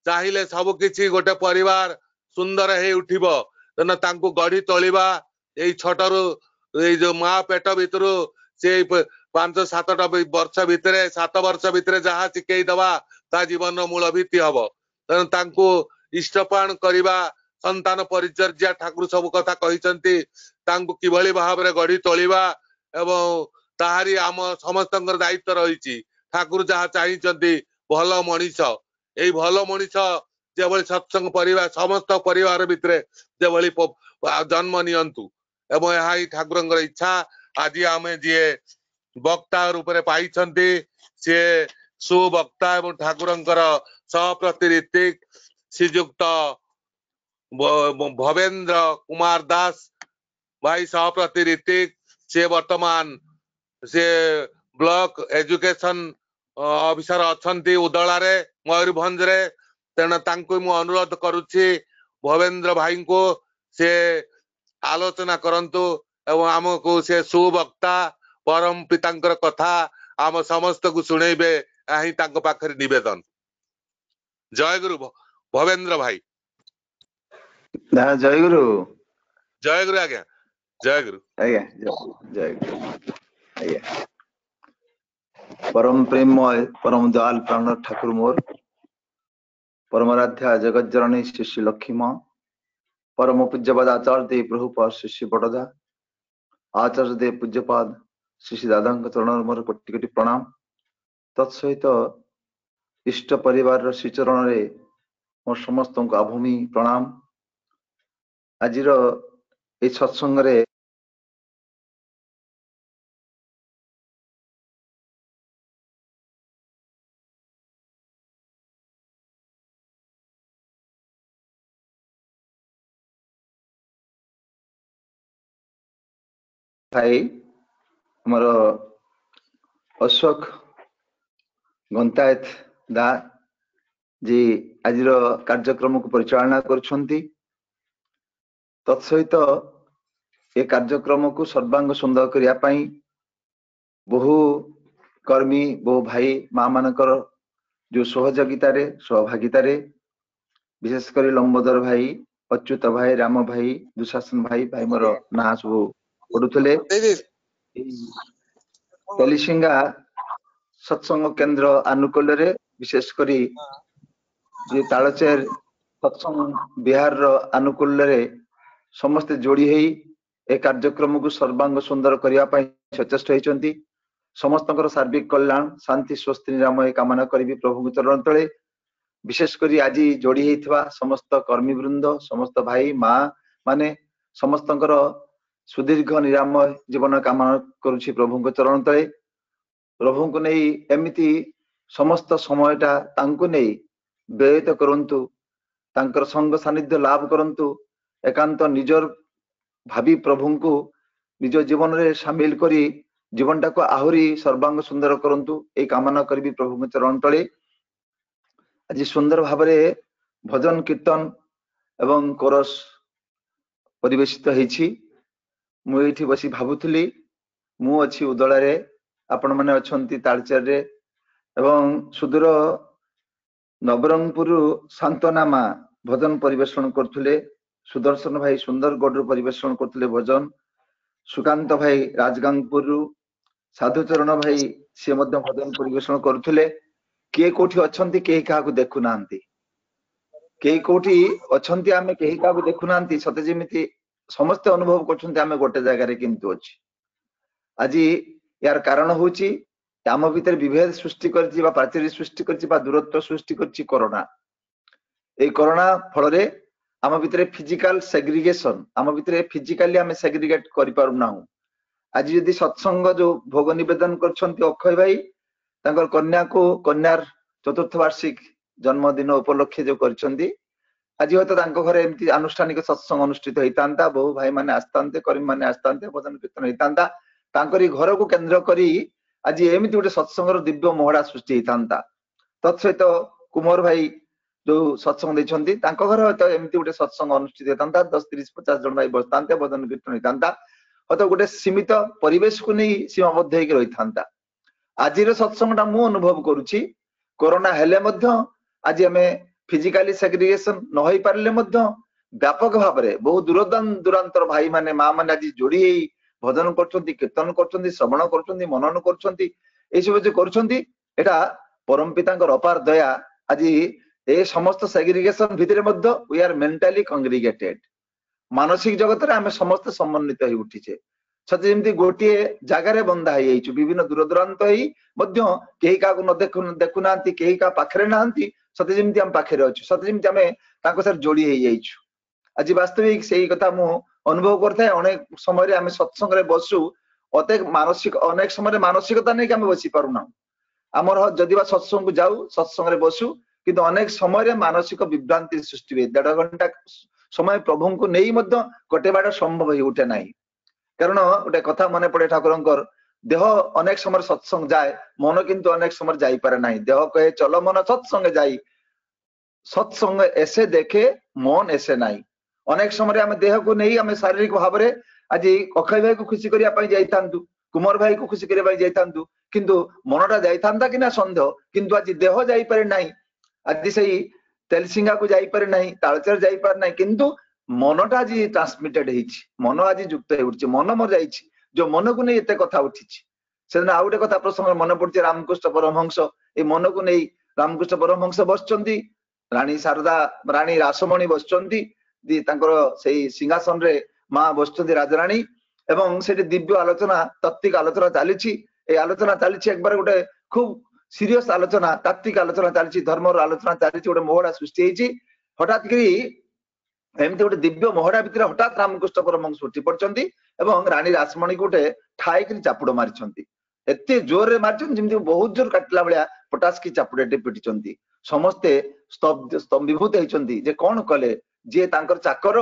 Speaker 3: चाहिले सब किछि गोटे परिवार सुंदर हे उठिबो तेना तांको गढ़ी तोलिबा ए छोटरू ए जो माँ पेट भितरू से 5-7 वर्ष भितरे 7 वर्ष भितरे जहाँ शिखई दबा ता जीवन मूल भित्ति हब तेणु तांको इष्टपाण करिबा संतान परिचर्या ठाकुर सब कथा कहिसंती तांको किभली भाव रे गढ़ी तोलिबा एवं ताहारी आम समस्तंकर दायित्व रही ठाकुर जहाँ चाहिंचंती भल मनीष एई भल मनीष जेभली सत्संग परिवार समस्त परिवार भितरे जेभली जन्म नियंतु एवं यहाँ ठाकुरंकर इच्छा आज आमे जे वक्ता रूप में पाई सी सुवक्ता एवं ठाकुरंकर सहप्रति ऋतिक श्रीजुक्त भवेंद्र कुमार दास भाई सहप्रति ऋतिक से वर्तमान से ब्लॉक एजुकेशन ऑफिसर अच्छी उदला रे मयूरभंज रे तेना तांको मु अनुरोध करुछि भवेंद्र भाई को से आलोचना करंतु एवं आमको से सुवक्ता परम पितांकर कथा आम समस्त को सुनेबे आही तांको पाखरे निवेदन जय गुरु भवेंद्र भाई
Speaker 9: जय गुरु
Speaker 3: आज्ञा जय गुरु
Speaker 9: आज्ञा जय गुरु आज्ञा परम प्रेममय परम दयाल प्राण ठाकुर मोर परमराध्या जगत जननी श्री लक्ष्मी माँ परम पूज्यपाद आचार्य देव प्रभुपाद श्री बड़दा आचार्य देव पूज्यपाद श्री दादा चरण मोर कोटि कोटि प्रणाम तत्सहित इष्ट परिवार श्रीचरण रे मोर समस्त को आभूमि प्रणाम आजिर ए सत्संग रे हमर अशोक गंतायत दा जी आज कार्यक्रम को परिचालना करुछंती तत्सहित ए कार्यक्रम को सर्वांग सुंदर करिया पई बहु कर्मी बो भाई माँ मानकर जो सहभागितारे विशेषकर लंबोदर भाई अच्युत भाई राम भाई दुशासन भाई भाई मोर ना सब पढ़ुले तेलिशिंगा सत्संग केंद्र आनुकूल विशेष करी जे तालचेर सत्संग बिहार आनुकूल समस्ते जोड़ी है ए कार्यक्रम को सर्वांग सुंदर करने सचेष्ट होती समस्त सार्विक कल्याण शांति स्वस्ति निरामय कामना करी प्रभु चरण तले विशेष करी आज जोड़ी होता समस्त कर्मी वृंद समस्त भाई माँ माने समस्त सुदीर्घ निरामय जीवन कामना करुछि प्रभु चरण तले प्रभु को नहीं एमती समस्त समयटा तांको नहीं व्यतीत करंतु तांकर संग सानिध्य लाभ करंतु एकांत निजर भावी प्रभु को निज जीवन रे शामिल करी जीवनटा को आहुरी सर्वांग सुंदर करंतु ए कामना करी प्रभु चरण तले आज सुंदर भावरे भजन कीर्तन एवं कोरस परिवेशित होईछि मु एठी बसी भाबुथली मु अछि उदळारे आपण माने अछंती तालचेर रे एवं सुदूर नवरंगपुर शांतनामा भजन परिवेषण करथुले सुदर्शन भाई सुंदरगढ़ परिवेषण करथुले भजन सुकांत भाई राजगांगपुर साधुचरण भाई से मध्य भजन परिवेषण करथुले किए कोठी अछंती केही काहाकू देखु नांती केही कोठी अछंती आमे केही काहाकू देखु नांती सते जेमिति समस्त अनुभव करछंती आमे गोटे जगह रे किंतु अछि आज यार कारण होची आम भीतर विभेद सृष्टि करछि बा प्राचीर सृष्टि करछि बा दूरत्व सृष्टि करछि कोरोना ए कोरोना फल रे आम भीतर फिजिकल सेग्रीगेशन आम भीतर फिजिकली आमे सेग्रीगेट करि पारु नाहु आज यदि सत्संग जो भोग निवेदन करछंती अक्षय भाई तांकर कन्या को कन्यार चतुर्थ वार्षिक जन्मदिन उपलक्षे जो करछंती आज हयतो तांको घरे एमती आनुष्ठानिक सत्संग अनुष्ठित होइतांता बहु भाई माने आस्तांते कर्मी माने आस्तांते भजन कीर्तन होइतांता तांकरी घर को केंद्र करी आज एमती गोटे सत्संगर दिव्य मोहड़ा सृष्टि होइतांता तत्सहित कुमार भाई जो सत्संग देछंती तांको घर हयतो एमती गोटे सत्संग अनुष्ठित होइतांता 10 30 50 जन भाई बसतांते भजन कीर्तन होइतांता हयतो गोटे सीमित परिवेश को नहीं सीमाबद्ध होइके रहितांता आजिर सत्संगटा मु अनुभव करुछि कोरोना हेले मध्य आज आमे फिजिकली सेग्रीगेशन न होई पारले मध्य व्यापक भाव में बहु दूरांतर भाई माने माँ माने आज जोड़ी भजन करछंती कीर्तन करछंती श्रवण करछंती मनन करछंती ए सब जे करछंती एटा परम पितांकर अपार दया आज ए समस्त सेग्रीगेशन भितरे मध्य वी आर मेंटली कंग्रीगेटेड मानसिक जगत रे आमे समस्त समन्वित होई उठिछे सते जेमती गोटे जगार बंधा है विभिन्न दूर दूरांत कहीं क्या देखु ना कहीं क्या पाखे नहांती सते जेमती आम पाखे अच्छु सते जेमती आमे तांको साथ जोड़ी हो जाइछु आज वास्तविक सही कथा मु अनुभव करथाय अनेक समय आमे सत्संग रे बसु अनेक समय मानसिकता नहीं आमे बसी पारुना आमर जदि सत्संग को जाऊ सत्संग रे बसु किंतु अनेक समय मानसिक विभ्रांति सृष्टि हुए 1.5 घंटा समय प्रभु को नहीं कटेबाटा संभव हो उठे ना कारण गोटे कथा मन पड़े ठाकुर देह अनेक समय सत्संग जाए मन किंतु अनेक समय जाई पारे नहीं देह कहे चलो मन सत्संग जाई सत्संग ऐसे देखे मन ऐसे नहीं अनेक समय आम देह को नहीं आम शारीरिक भाव में आज अक्षय भाई को खुशी करने जाइथांतु कुमार भाई को खुशी करने जाइथांतु किंतु मनटा जाइथांता कि ना सन्देह किंतु आज देह जाई पारे नहीं आज सही तेलसिंगा को जाई पारे नहीं तालचेर जाई पारे नहीं किंतु मनटा आज ट्रांसमिटेड होइछि मन आज युक्त होइछि मन मोर जाइछि जो मन को नहीं एते कथा उठिछि से आ गोटे कथा प्रसंग मन पड़छि रामकृष्ण परमहंस ए मन को नहीं रामकृष्ण परमहंस बसचंती रानी शारदा रानी रासमणी बसचंती से सिंहासन रे माँ बसचंती राजरानी एवं से दिव्य आलोचना तात्विक आलोचना चली आलोचना चली एक बार गोटे खूब सीरियस आलोचना तात्विक आलोचना चली धर्म आलोचना चली गोटे मोहड़ा सृष्टि हठात करी एमती गोटे दिव्य मोहड़ा भितर हठात रामकृष्ण परमहंस उठी पड़छंती एवं रानी रासमणी गोटे ठाई कर चापुड़ मारिछंती एते जोर रे मारिछंती जेमती बहुत जोर काटला बेला पटास की चापुड़े पिटिछंती समस्ते स्तंभीभूत होइछंती जे कोन कले जे तांकर चाकर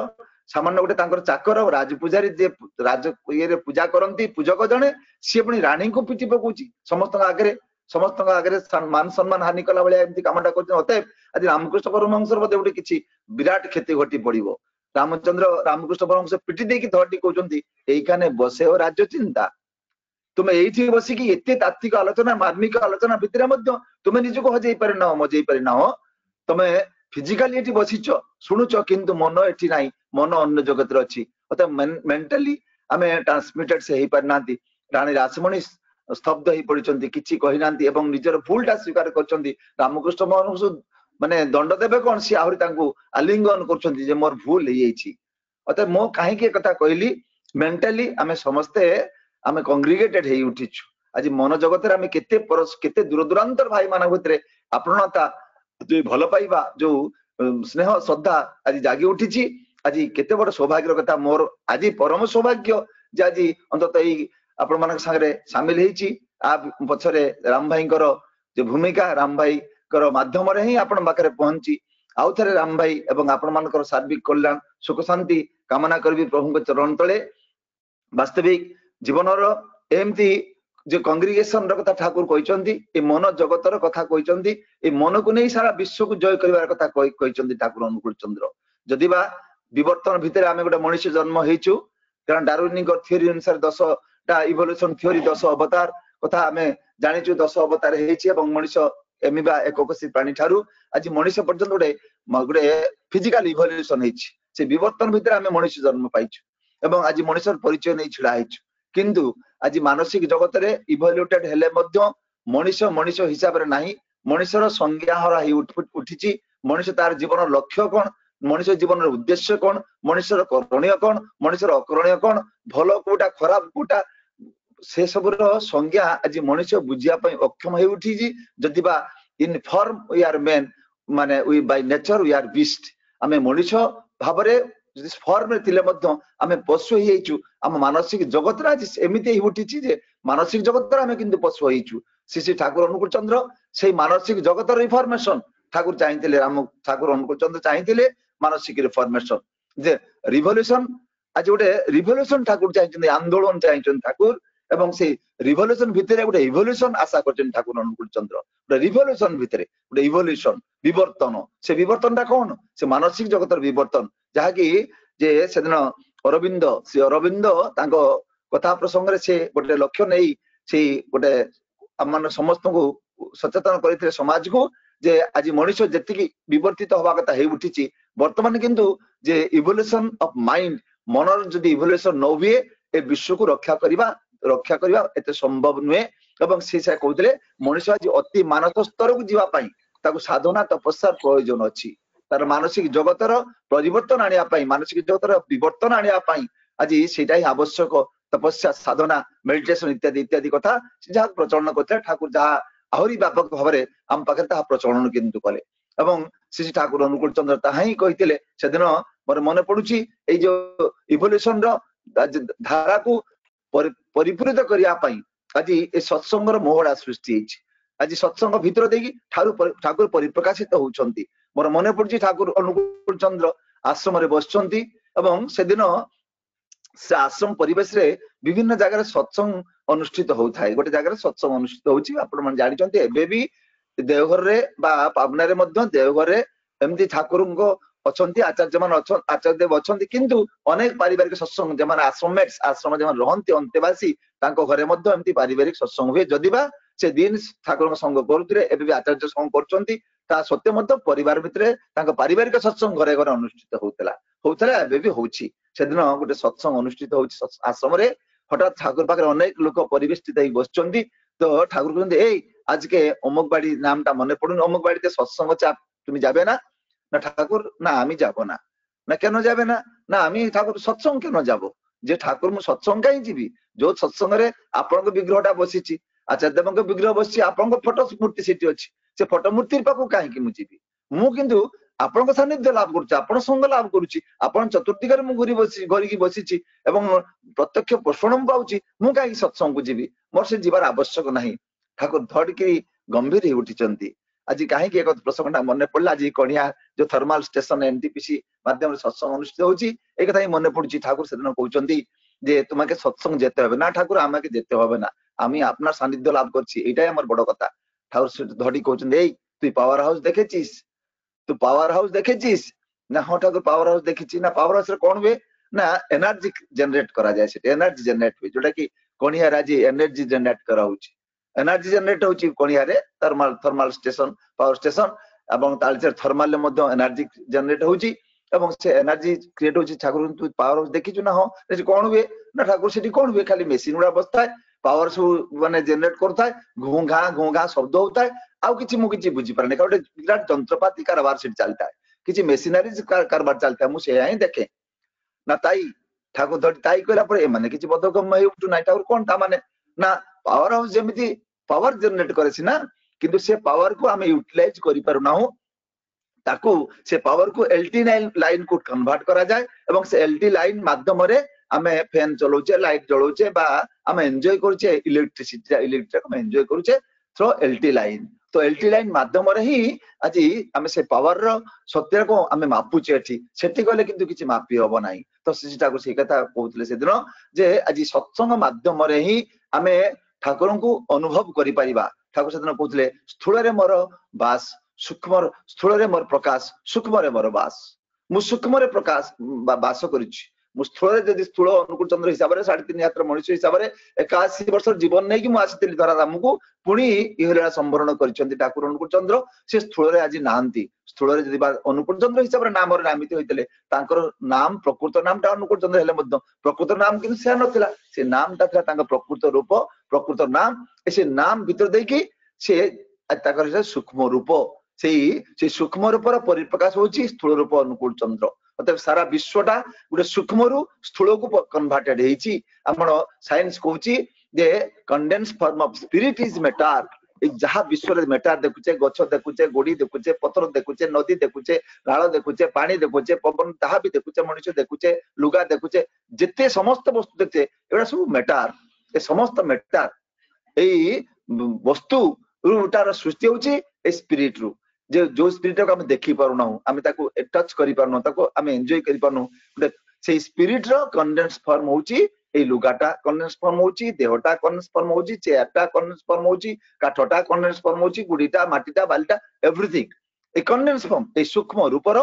Speaker 9: सामान्य गोटे तांकर चाकर राजपूजारी जे राज ये पूजा करंती पूजक जने सी पुणी रानी को पिटी पकोची समस्त आगे मान सम्मान हानि कला भाया एमती कामटा करते आज रामकृष्ण परमहंसर बोधे गोटे किछि विराट क्षति घटी पड़िबो रामचंद्र रामकृष्ण परमहंस पिटी देकी धरटी कहउचंती एइखाने बसे हो राज्य चिंता तुमे एठी बसी कि एते तात्विक आलोचना मार्मिक आलोचना भितरे मध्य तुमे निजको हजेई पारे न मजेई पारे न हो तुमे फिजिकली एठी बसिच सुनुच किंतु मन एठी नाही मन अन्य जगत रे अछि अत मेंटली आमे ट्रांसमिटेड से हेई पार नांती रानी रासमणी स्तब्ध हेई पडिचंती किछि कहि नांती एवं निजर भूलटा स्वीकार करचंती रामकृष्ण मोहन माने दंड देबे कोन सी आहुरी तांकू आलिंगन करचंती जे मोर भूल हेई छी अत मो काहे के कथा कहली मेंटली आमे समस्ते आमे कांग्रिगेटेड हेई उठिछु आज मन जगत रे आमे केते दूर दूरांतर भाई मान भितरे आपणता जो भल पाइबा जो स्नेह श्रद्धा आज जागी उठिछि आज केते बड़ सौभाग्यर कथा मोर आज परम सौभाग्य जे आज अंतत एई आपण मानक संगे शामिल हेछि आ पछरे राम भाई जो भूमिका राम भाई माध्यम रे ही आपण बाकरे पहुंची आउ थरे राम भाई एवं आपण मानकर सार्विक कल्याण सुख शांति कामना करबी प्रभु के चरण तले वास्तविक जीवनर एमती जो कांग्रिगेशन र कथा ठाकुर कहचंती ए मन जगतर कथा कहचंती ए मन को नहीं सारा विश्व को जय करिवार कथा कहचंती ठाकुर अनुकूल चंद्र जदि बा विवर्तन भितर आमे गोटे मनुष्य जन्म हेचु कारण डार्विन थ्योरी अनुसार 10 टा इवोल्यूशन थ्योरी 10 अवतार कथा आमे जानिचु 10 अवतार हेछि एवं मनुष्य एमिबा एककोशी प्राणी ठारू आज मनुष्य पर्यंत गोटे फिजिकल इवोल्यूशन हेछि से विवर्तन भितर आमे मनुष्य जन्म पाइछु एवं आज मनुष्यर परिचय नहीं छिड़ा हेछु किंतु आज मानसिक जगत रे इवोल्यूटेड हेले मध्य मनुष्य मनुष्य हिसाब रे नाही मनुष्यर संज्ञा हरा ही उठिछि मनुष्य तार जीवन लक्ष्य कोन मनुष्य जीवन उद्देश्य कोन मनुष्यर करणीय कोन मनुष्यर अकरणीय कोन भलो कोटा खराब कोटा से सब संज्ञा आज मनुष्य बुझिया पई अक्षम हे उठिछि जदिबा in form we are man माने we by nature we are beast आमे मनुष्य भाबरे फॉर्म रे थिले मध्य आमे पशु हेइछु आम मानसिक जगत रे आज एमिते ही उठिछि जे मानसिक जगत रे आमे किंतु पशु हेइछु श्री ठाकुर अनुकूल चंद्र सेही मानसिक जगत रे रिफॉर्मेशन ठाकुर चाहिथिले राम ठाकुर अनुकूल चंद्र चाहिथिले मानसिक रिफॉर्मेशन जे रिवोल्यूशन आज गोटे रिवोल्यूशन ठाकुर चाहिथिले आंदोलन चाहिथिले ठाकुर एवं से रिवोल्यूशन भितरे गोटे इवोल्यूशन आशा करछन ठाकुर अनुकूल चंद्र गोटे रिवोल्यूशन भितरे गोटे इवोल्यूशन विवर्तन से विवर्तनटा कोन से मानसिक जगतर विवर्तन जहा कि जे सेदिन अरविंद से अरविंद तांको कथा प्रसंग रे से गोटे लक्ष्य नहीं से गोटे आम समस्त को सचेतन करथिले समाज को जे आज मनुष्य जेतिकी विवर्तित हवा कथा हे उठिछि वर्तमान किंतु जे इवोल्यूशन ऑफ माइंड मनर जदि इवोल्यूशन न हुए ए विश्व को रक्षा करिबा एते संभव नुहे एवं से कहउतले मनुष्य आज अति मानस स्तर को जीवा पई ताको साधना तपस्या प्रयोजन अछि तार मानसिक जगतर परिवर्तन आनिया पई मानसिक जगतर विवर्तन आनिया पई आज सेटा ही आवश्यक तपस्या साधना मेडिटेशन इत्यादि इत्यादि कथा जहा प्रचलन करते ठाकुर जहा आहुरी व्यापक भाव आम पाखे ता प्रचलन किंतु कले एवं श्री ठाकुर अनुकूल चंद्र ताहा ही कहिथिले सेदिन मोर मन पडुची ए जो इवोल्यूशन रो धारा को परिपूरित करिया पई आज ए सत्संगर मोहडा सृष्टि हेछि आज सत्संग भितर देकी ठाकुर परिप्रकाशित होउछंती मोर मन पडुची ठाकुर अनुकूल चंद्र आश्रम रे बसचंती एवं सेदिन से आश्रम परिवेश रे विभिन्न जगह सत्संग अनुष्ठित होउथाय गोटे जगह सत्संग अनुष्ठित होउची आपण मन जानि चंती एबे भी देवघर रे बा पावना रे मध्य देवघर रे एमती ठाकुरंको अछंती आचार्य मान आचार्य देव अछंती किंतु अनेक पारिवारिक सत्संग जमान आश्रमेट्स आश्रम जमान रहंती अंतेवासी तांको घरे मध्य एमती पारिवारिक सत्संग हुए जदिबा से दिन ठाकुर संग करुथिले एबे भी आचार्य संग करचंती ता सत्य मध्य परिवार भितरे तांको पारिवारिक सत्संग घरे घरे अनुष्ठित होउतला एबे भी होउची सेदिन गोटे सत्संग अनुष्ठित होउची आश्रम रे हठात ठाकुर पाखे अनेक लोक परिवेष्टित होई बसचंती तो ठाकुर कहते ए आज के अमुकबाड़ी नामटा मने पड़ुन अमुकबाड़ीते सत्संग चाप तुम जाबे ना ना ठाकुर ना आमी जाबो ना ना केन जाबे ना ना आमी ठाकुर सत्संग केन जाबो जे ठाकुर मु सत्संग काई जीवी जो सत्संग रे आपन विग्रहटा बसिची आचार्य देवक विग्रह बसिची आपन फोटो मूर्ति सेठी अछि से फोटो मूर्ति पाखु काहे कि मु जीवी मु किंतु आपन सानिध्य लाभ करूची आपन संग लाभ करूची आपन चतुर्दिगर मु घरी बसिची एवं प्रत्यक्ष पोषण पाउची मु काहे सत्संग को जीवी मोर से जीवार आवश्यक नहीं ठाकुर धड़की गंभीर ही उठिचंती आज कहीं एक प्रसंगटा मन पड़ला आज कणिया जो थर्माल स्टेशन एनटीपीसी माध्यम सत्संग अनुष्ठित होची एक कथा मन पड़ुची ठाकुर सेदिन कहउचंती जे तुमके सत्संग जेते होबे ना ठाकुर आमाके जेते होबे ना आमी आपनार सानिध्य लाभ करछि एटाई हमर बड़ कथा ठाकुर धड़ी कहउचंती ए तू पावर हाउस देखेचिस तू पावर हाउस देखेचिस ना हो ठाकुर पावर हाउस देखिछि ना पावर हाउस रे कोन हुए ना एनर्जी जनरेट करा जाय से एनर्जी जनरेट हुए जोटा कि कणियार आज एनर्जी जनरेट कराउछि एनर्जी जनरेट होछि कणियारे थर्मल स्टेशन पावर स्टेशन एवं तालचेर थर्मल मध्ये एनर्जी जनरेट होछि एवं से एनर्जी क्रिएट होछि ठाकुर तू पावर देखिछु ना हो से कोन हुए ना ठाकुर सेठी कोन हुए खाली मशीन उडा बसता है पावर सब माने जनरेट करता है घोंघा शब्द होता है आउ किछि मु किछि बुझी पारने का विराट जंत्रपाती कारबार सेठी चलता है किछि मशीनरीज कारबार चलता है मु से ही देखे ना ताई ठाकुर धड़ी ताई कहला पर ए माने किछि बदगम हे उठु ना ठाकुर कोन ता माने ना पावर हाउस जेमिति पावर जनरेट करे छी ना किंतु से पावर को हमें यूटिलाइज करि पारु ना हो ताकू से पावर को एलटी लाइन को कन्वर्ट करा जाए एवं से एलटी लाइन माध्यम रे हमें फैन चलोचे लाइट जलोचे बा हमें एंजॉय करूचे इलेक्ट्रिसिटी को एंजॉय करूचे थ्रू एलटी लाइन तो एलटी लाइन माध्यम रे ही आज हमें से पावर रो सत्य को हमें मापुचे एठी सेठी गले किंतु किछि मापी होबो नाही तो सिटा को से कथा कहउतले से दिन जे आज सत्संग माध्यम रे ही हमें ठाकुर को अनुभव करि परिबा ठाकुर से दिन कहउतले स्थूल रे मोर बास सूक्ष्म स्थूल रे मोर प्रकाश सूक्ष्म रे मोर बास मु सूक्ष्म रे प्रकाश बास करिछि मु स्थूल रे जदि स्थूल अनुकूल चंद्र हिसाब रे 3.5 यात्रा मनुष्य हिसाब रे 81 वर्ष जीवन नै कि मु आसीतिली धरा रामको पुणी इहरा संवरण करिसंती ठाकुर अनुकूल चंद्र से स्थूल रे आज नाहंती स्थूल रे जदि अनुकूल चंद्र हिसाब रे नाम रे नामित होइतले तांकर नाम प्रकृत नाम ता अनुकूल चंद्र हेले मध्य प्रकृत नाम किंतु से नथिला से नाम ता तांकर प्रकृत रूप प्रकृत नाम से नाम भीतर देकी से ताकर सूक्ष्म रूप से सूक्ष्म रूपर परिप्रकाश होची स्थूल रूप अनुकूल चंद्र मतलब सारा विश्वटा गोटे सूक्ष्म रु स्थूल को कन्वर्टेड हेची हमर साइंस कहूची जे condense form of spirit is matter जहाँ विश्व रे मैटर देखुचे गछ देखुचे गोड़ी देखुचे पत्थर देखुचे नदी देखुचे राळ देखुचे पानी देखुचे पवन ताहा भी देखुचे मनुष्य देखुचे लुगा देखुचे जिते समस्त वस्तु देखुचे एडा सब मैटर ए समस्त मैटर एई वस्तु रुटार सृष्टि होची ए स्पिरिट रु जो स्पिरिट को हम देखि पारु ना हम ताको टच करि पारु ना ताको हम एन्जॉय करि पारु से स्पिरिट रो कंडेंस फॉर्म होची ए लुगाटा कंडेंस फॉर्म होची देहटा कंडेंस फॉर्म होची चेयरटा कंडेंस फॉर्म होची काठटा कंडेंस फॉर्म होची गुडीटा माटीटा बालटा एवरीथिंग ए कंडेंस फॉर्म ए सूक्ष्म रूपर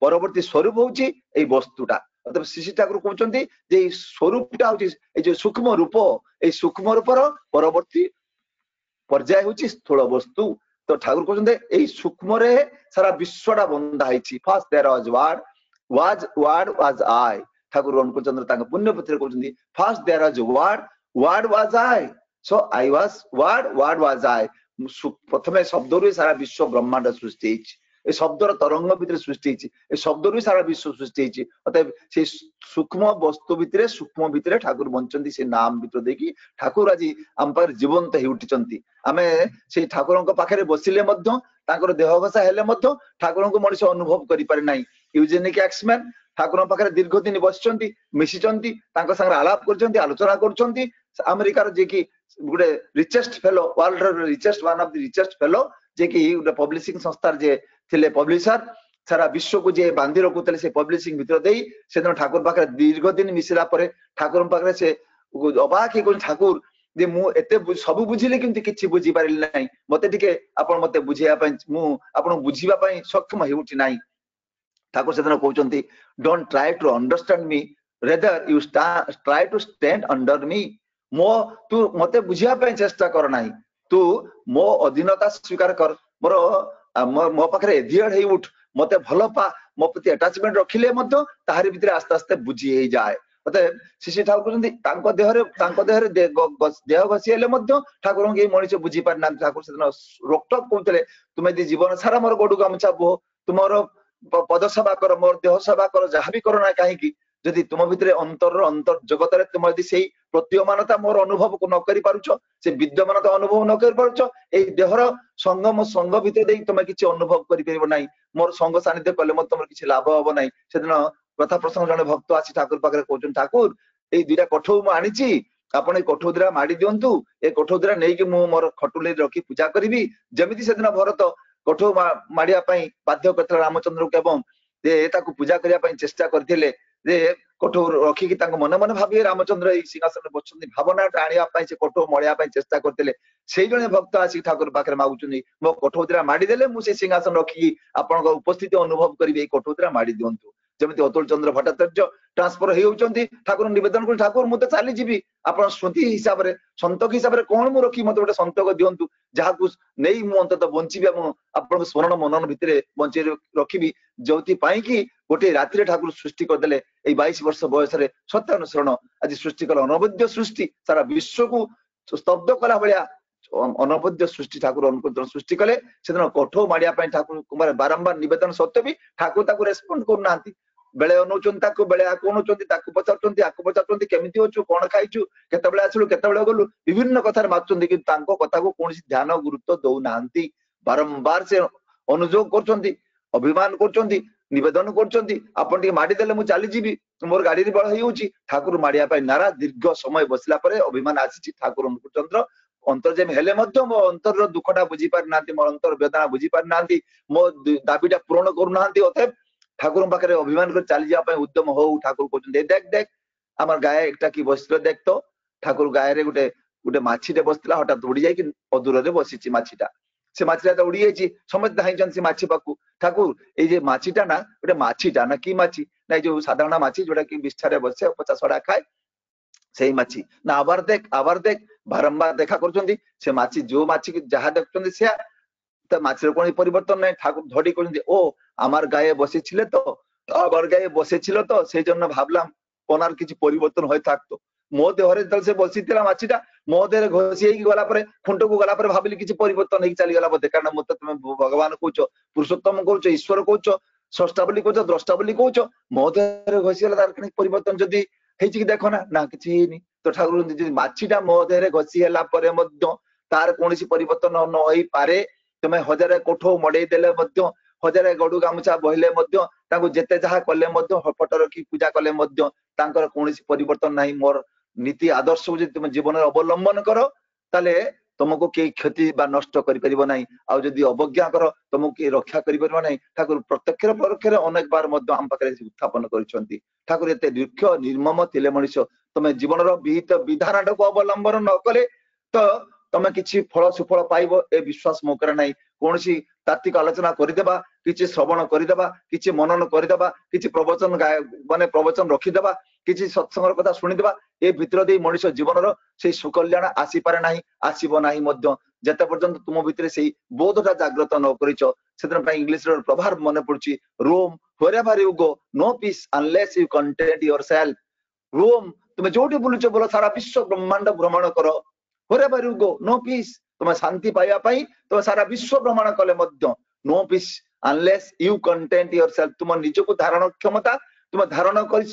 Speaker 9: परवर्ती स्वरूप होची ए वस्तुटा मतलब श्री ठाकुर कहउचंती जे स्वरूपटा होची ए जे सूक्ष्म रूप ए सूक्ष्म रूपर परवर्ती पर्याय होची स्थूल वस्तु तो ठाकुर कहते यही सूक्ष्म रे सारा विश्वटा बंधा है first there was was I Thakur Anukul Chandra तांग पुण्य पत्र कहते first there was was I so I was was was I प्रथमे शब्द रु सारा विश्व ब्रह्मांड सृष्टि ए शब्दर तरंग भितर सृष्टि ए शब्द रु सारा विश्व सृष्टि अतएव से सूक्ष्म वस्तु भितर सूक्ष्म भितर ठाकुर बंचंती से नाम भितर देखि ठाकुर आज आम पाखरे जीवंत हे उठिचंती आमे से ठाकुरंक पाखरे बसिले मध्य तांकर देह घसा हेले मध्य ठाकुरंक मनुष्य अनुभव करि पारे नाही यूजेनिक एक्समैन ठाकुर पाखरे दीर्घ दिन बसिचंती मिसिचंती तांकर संग आलाप करचंती आलोचना करचंती अमेरिकार जे कि गुडे रिचेस्ट फेलो वर्ल्ड रो richest one of the richest fellow जे कि गुडे पब्लिशिंग संस्था जे थिले पब्लिशर सारा विश्व को जे बांधी रखुतले से पब्लिशिंग भितर देई सेदिन ठाकुर पाखरे दीर्घ दिन मिसिला परे ठाकुर पाखरे से अबाक हे ठाकुर जे मु एते सब बुझिले किंतु किछि बुझी पारिल नाही मते टिके आपण मते बुझिया पई मु आपण बुझिबा पई सक्षम हेउटी नाही ठाकुर सेदिन कहउचंती don't try to understand me rather you try to stand under me मो तू मते बुझिया पई चेष्टा कर नाही तू मो अधीनता स्वीकार कर मोर मो पाखरे एधियड हे उठ मते भलो पा मो प्रति अटैचमेंट रखिले मध्य ताहारी भितर आस्ते आस्ते बुझी हे जाए अतः श्री ठाकुर कहते तांको देहरे देह घसी हेले मध्य ठाकुर के मनुष्य बुझी पार ना ठाकुर से रोकटोक कहते तुम यदि जीवन सारा मोर गोडू गामछा बोह तुमर पद सेवा कर मोर देह सेवा कर जहाँ भी करो ना कहीं जदि तुम भितर अंतर जगत रे तुम यदि सेही प्रतीयमानता मोर अनुभव को न करि पारुछ से विद्यमानता अनुभव न करि पारुछ ए देहर संग भितर देई तुम किछि अनुभव करि परिबो नाही मोर संग सानिध्य कले मत तुमर किछि लाभ होबो नाही सेदिन कथा प्रसंग जने भक्त आसी ठाकुर पाखरे कहउछन ठाकुर ए दुईटा कठौ मु आनिछि आपण ए कठौ दुरा माडी दियंतु ए कठौ दुरा नै कि मु मोर खटुले रखी पूजा करिवि जेमिति सेदिन भरत कठौ माडिया पई बाध्य करथला रामचंद्र को एवं जे ताकू पूजा करिया पई चेष्टा करथिले जे कठौ रखी कि तांको मन मन भाबी रामचंद्र ए सिंहासन बसछन्ती भावना आनिया पई से कठौ मडिया पई चेष्टा करथिले सेही जने भक्त आसी ठाकुर पाखरे मागुछन्ती मो कठौ दुरा माडी देले मु से सिंहासन रखी आपनक उपस्थिति अनुभव करिवे ए कठौ दुरा माडी दियंतु जमी अतुल चंद्र भट्टाचार्य ट्रांसफर होती ठाकुर निवेदन कर ठाकुर मुझे चली जी आप स्मृति हिसाब से संतक हिसाब से कौन मु रखी मत गोटे संतक दिंतु जहाँ नहीं मुझे अंततः बंची आप स्मरण मनन भितर बंचे रखी जो कि गोटे राति ठाकुर सृष्टि करदे 22 वर्ष बयस सत्यानुसरण आज सृष्टि कला अनवद्य सृष्टि सारा विश्व को स्तब्ध कला भाया अनवद्य सृष्टि ठाकुर अनुकूल सृष्टि कले से कठो मारिया ठाकुर कुमार बारंबार निवेदन सत्वे भी ठाकुर ताको रेस्पोंड करना बेले अनौचंती बेले पचार केमिति होचु कौन खाइचु केतबेले आसलु केतबेले गलु विभिन्न कथा माचुंती कि तांको कथा को कौन ध्यान गुरुत्व दौ नांती बारंबार से अनुजोग करचंती अभिमान करचंती निवेदन करचंती आपण टी माडी देले मु चली जीवी मोर गाड़ी बळ होउची ठाकुर माडिया पाई नारा दीर्घ समय बसला परे अभिमान आसी ठाकुर अनुकूल चंद्र अंतर्जेम हेले मध्य मो अंतर दुखटा बुझी पार नांती मो अंतर वेदना बुझी पार नांती मो दाबीटा पूर्ण करू नांती अतएव ठाकुर पाखे अभिमान कर चली जाए उद्यम हो ठाकुर कहते देख देख आम गाय एकटा कि बस देख तो ठाकुर गाय गोटे गोटे माछीटे बसला हठात उड़ी जाए अदूर में बसी माछीटा से माछीटा तो उड़ी जाइए समस्त धाई से माछी पाखु ठाकुर ये माछीटा ना गोटे माछीटा ना कि माछी ना जो साधारण माछी जोटा कि बिछारे बसे पचा सड़ा खाए से माछी ना आबार देख बारंबार देखा कर माछी जो माछी जहाँ देखते से माछी कौन परिवर्तन ना ठाकुर धड़ी कर ओ आमार गाये बसे तो आबार गाये बसे तो से जन्य भाबलाम कोनार किछि परिवर्तन होय थाकतो मो देहरे जल से बसी माछीटा मो देहरे घोसी गला खुंट को गला भाविली किछि परिवर्तन हो चली गला बोधे कारण मत तुम भगवान कहूच पुरुषोत्तम कहूच ईश्वर कहूच स्रष्टा बोली कहूच द्रष्टा बोली कहूच मो देहरे घोसी गला तार परिवर्तन जदि हेछि कि देखो ना किछि हेनी तो ठाकुर माछीटा मो देहरे घोसी हला परे मध्य तार कोनोसी परिवर्तन न होई पारे तुम हजार कोठो मडे देले मध्य हजार गडु गामुछा बहिले मध्य तांको जेते जहा कले मध्य फोटो रखी पूजा कले मध्य तांकर कोनोसी परिवर्तन नाही मोर नीति आदर्श को तुम जीवन अवलंबन करो ताले तुमको के क्षति बा नष्ट करि परिबो नाही आ जदि अवज्ञा करो तुमको के रक्षा करि परिबो नाही ठाकुर प्रत्यक्ष परोक्ष अनेक बार मध्य हम पाखरे उत्थापन करिसंती ठाकुर एते दीर्घ निर्मम थिले मनुष्य तुम जीवन रो विहित विधान को अवलंबन न कले तो तुम किछि फल सुफल पाइबो ए विश्वास मोकर नाही कोनसी तात्विक आलोचना करिदेबा किछि श्रवण करिदेबा किछि मनन करिदेबा किछि प्रवचन माने प्रवचन रखिदेबा किछि सत्संगर कथा सुनिदेबा ए भितर दे मनुष्य जीवन से सुकल्याण आसी पारे नाही आसीबो नाही मध्य जते पर्यंत तुम भितर से बोधटा जागृत न करिचो सेदिन पई इंग्लिश रो प्रभाव मने पड़छि roam wherever you go no peace unless you content yourself roam तुम जोटी बुलुचो बोलो सारा विश्व ब्रह्मांड भ्रमण करो wherever you go no peace तुम शांति पाइबा पई तुम सारा विश्व भ्रमण कले मध्य no peace unless you content yourself तुम निजको धारण क्षमता तुम धारण कर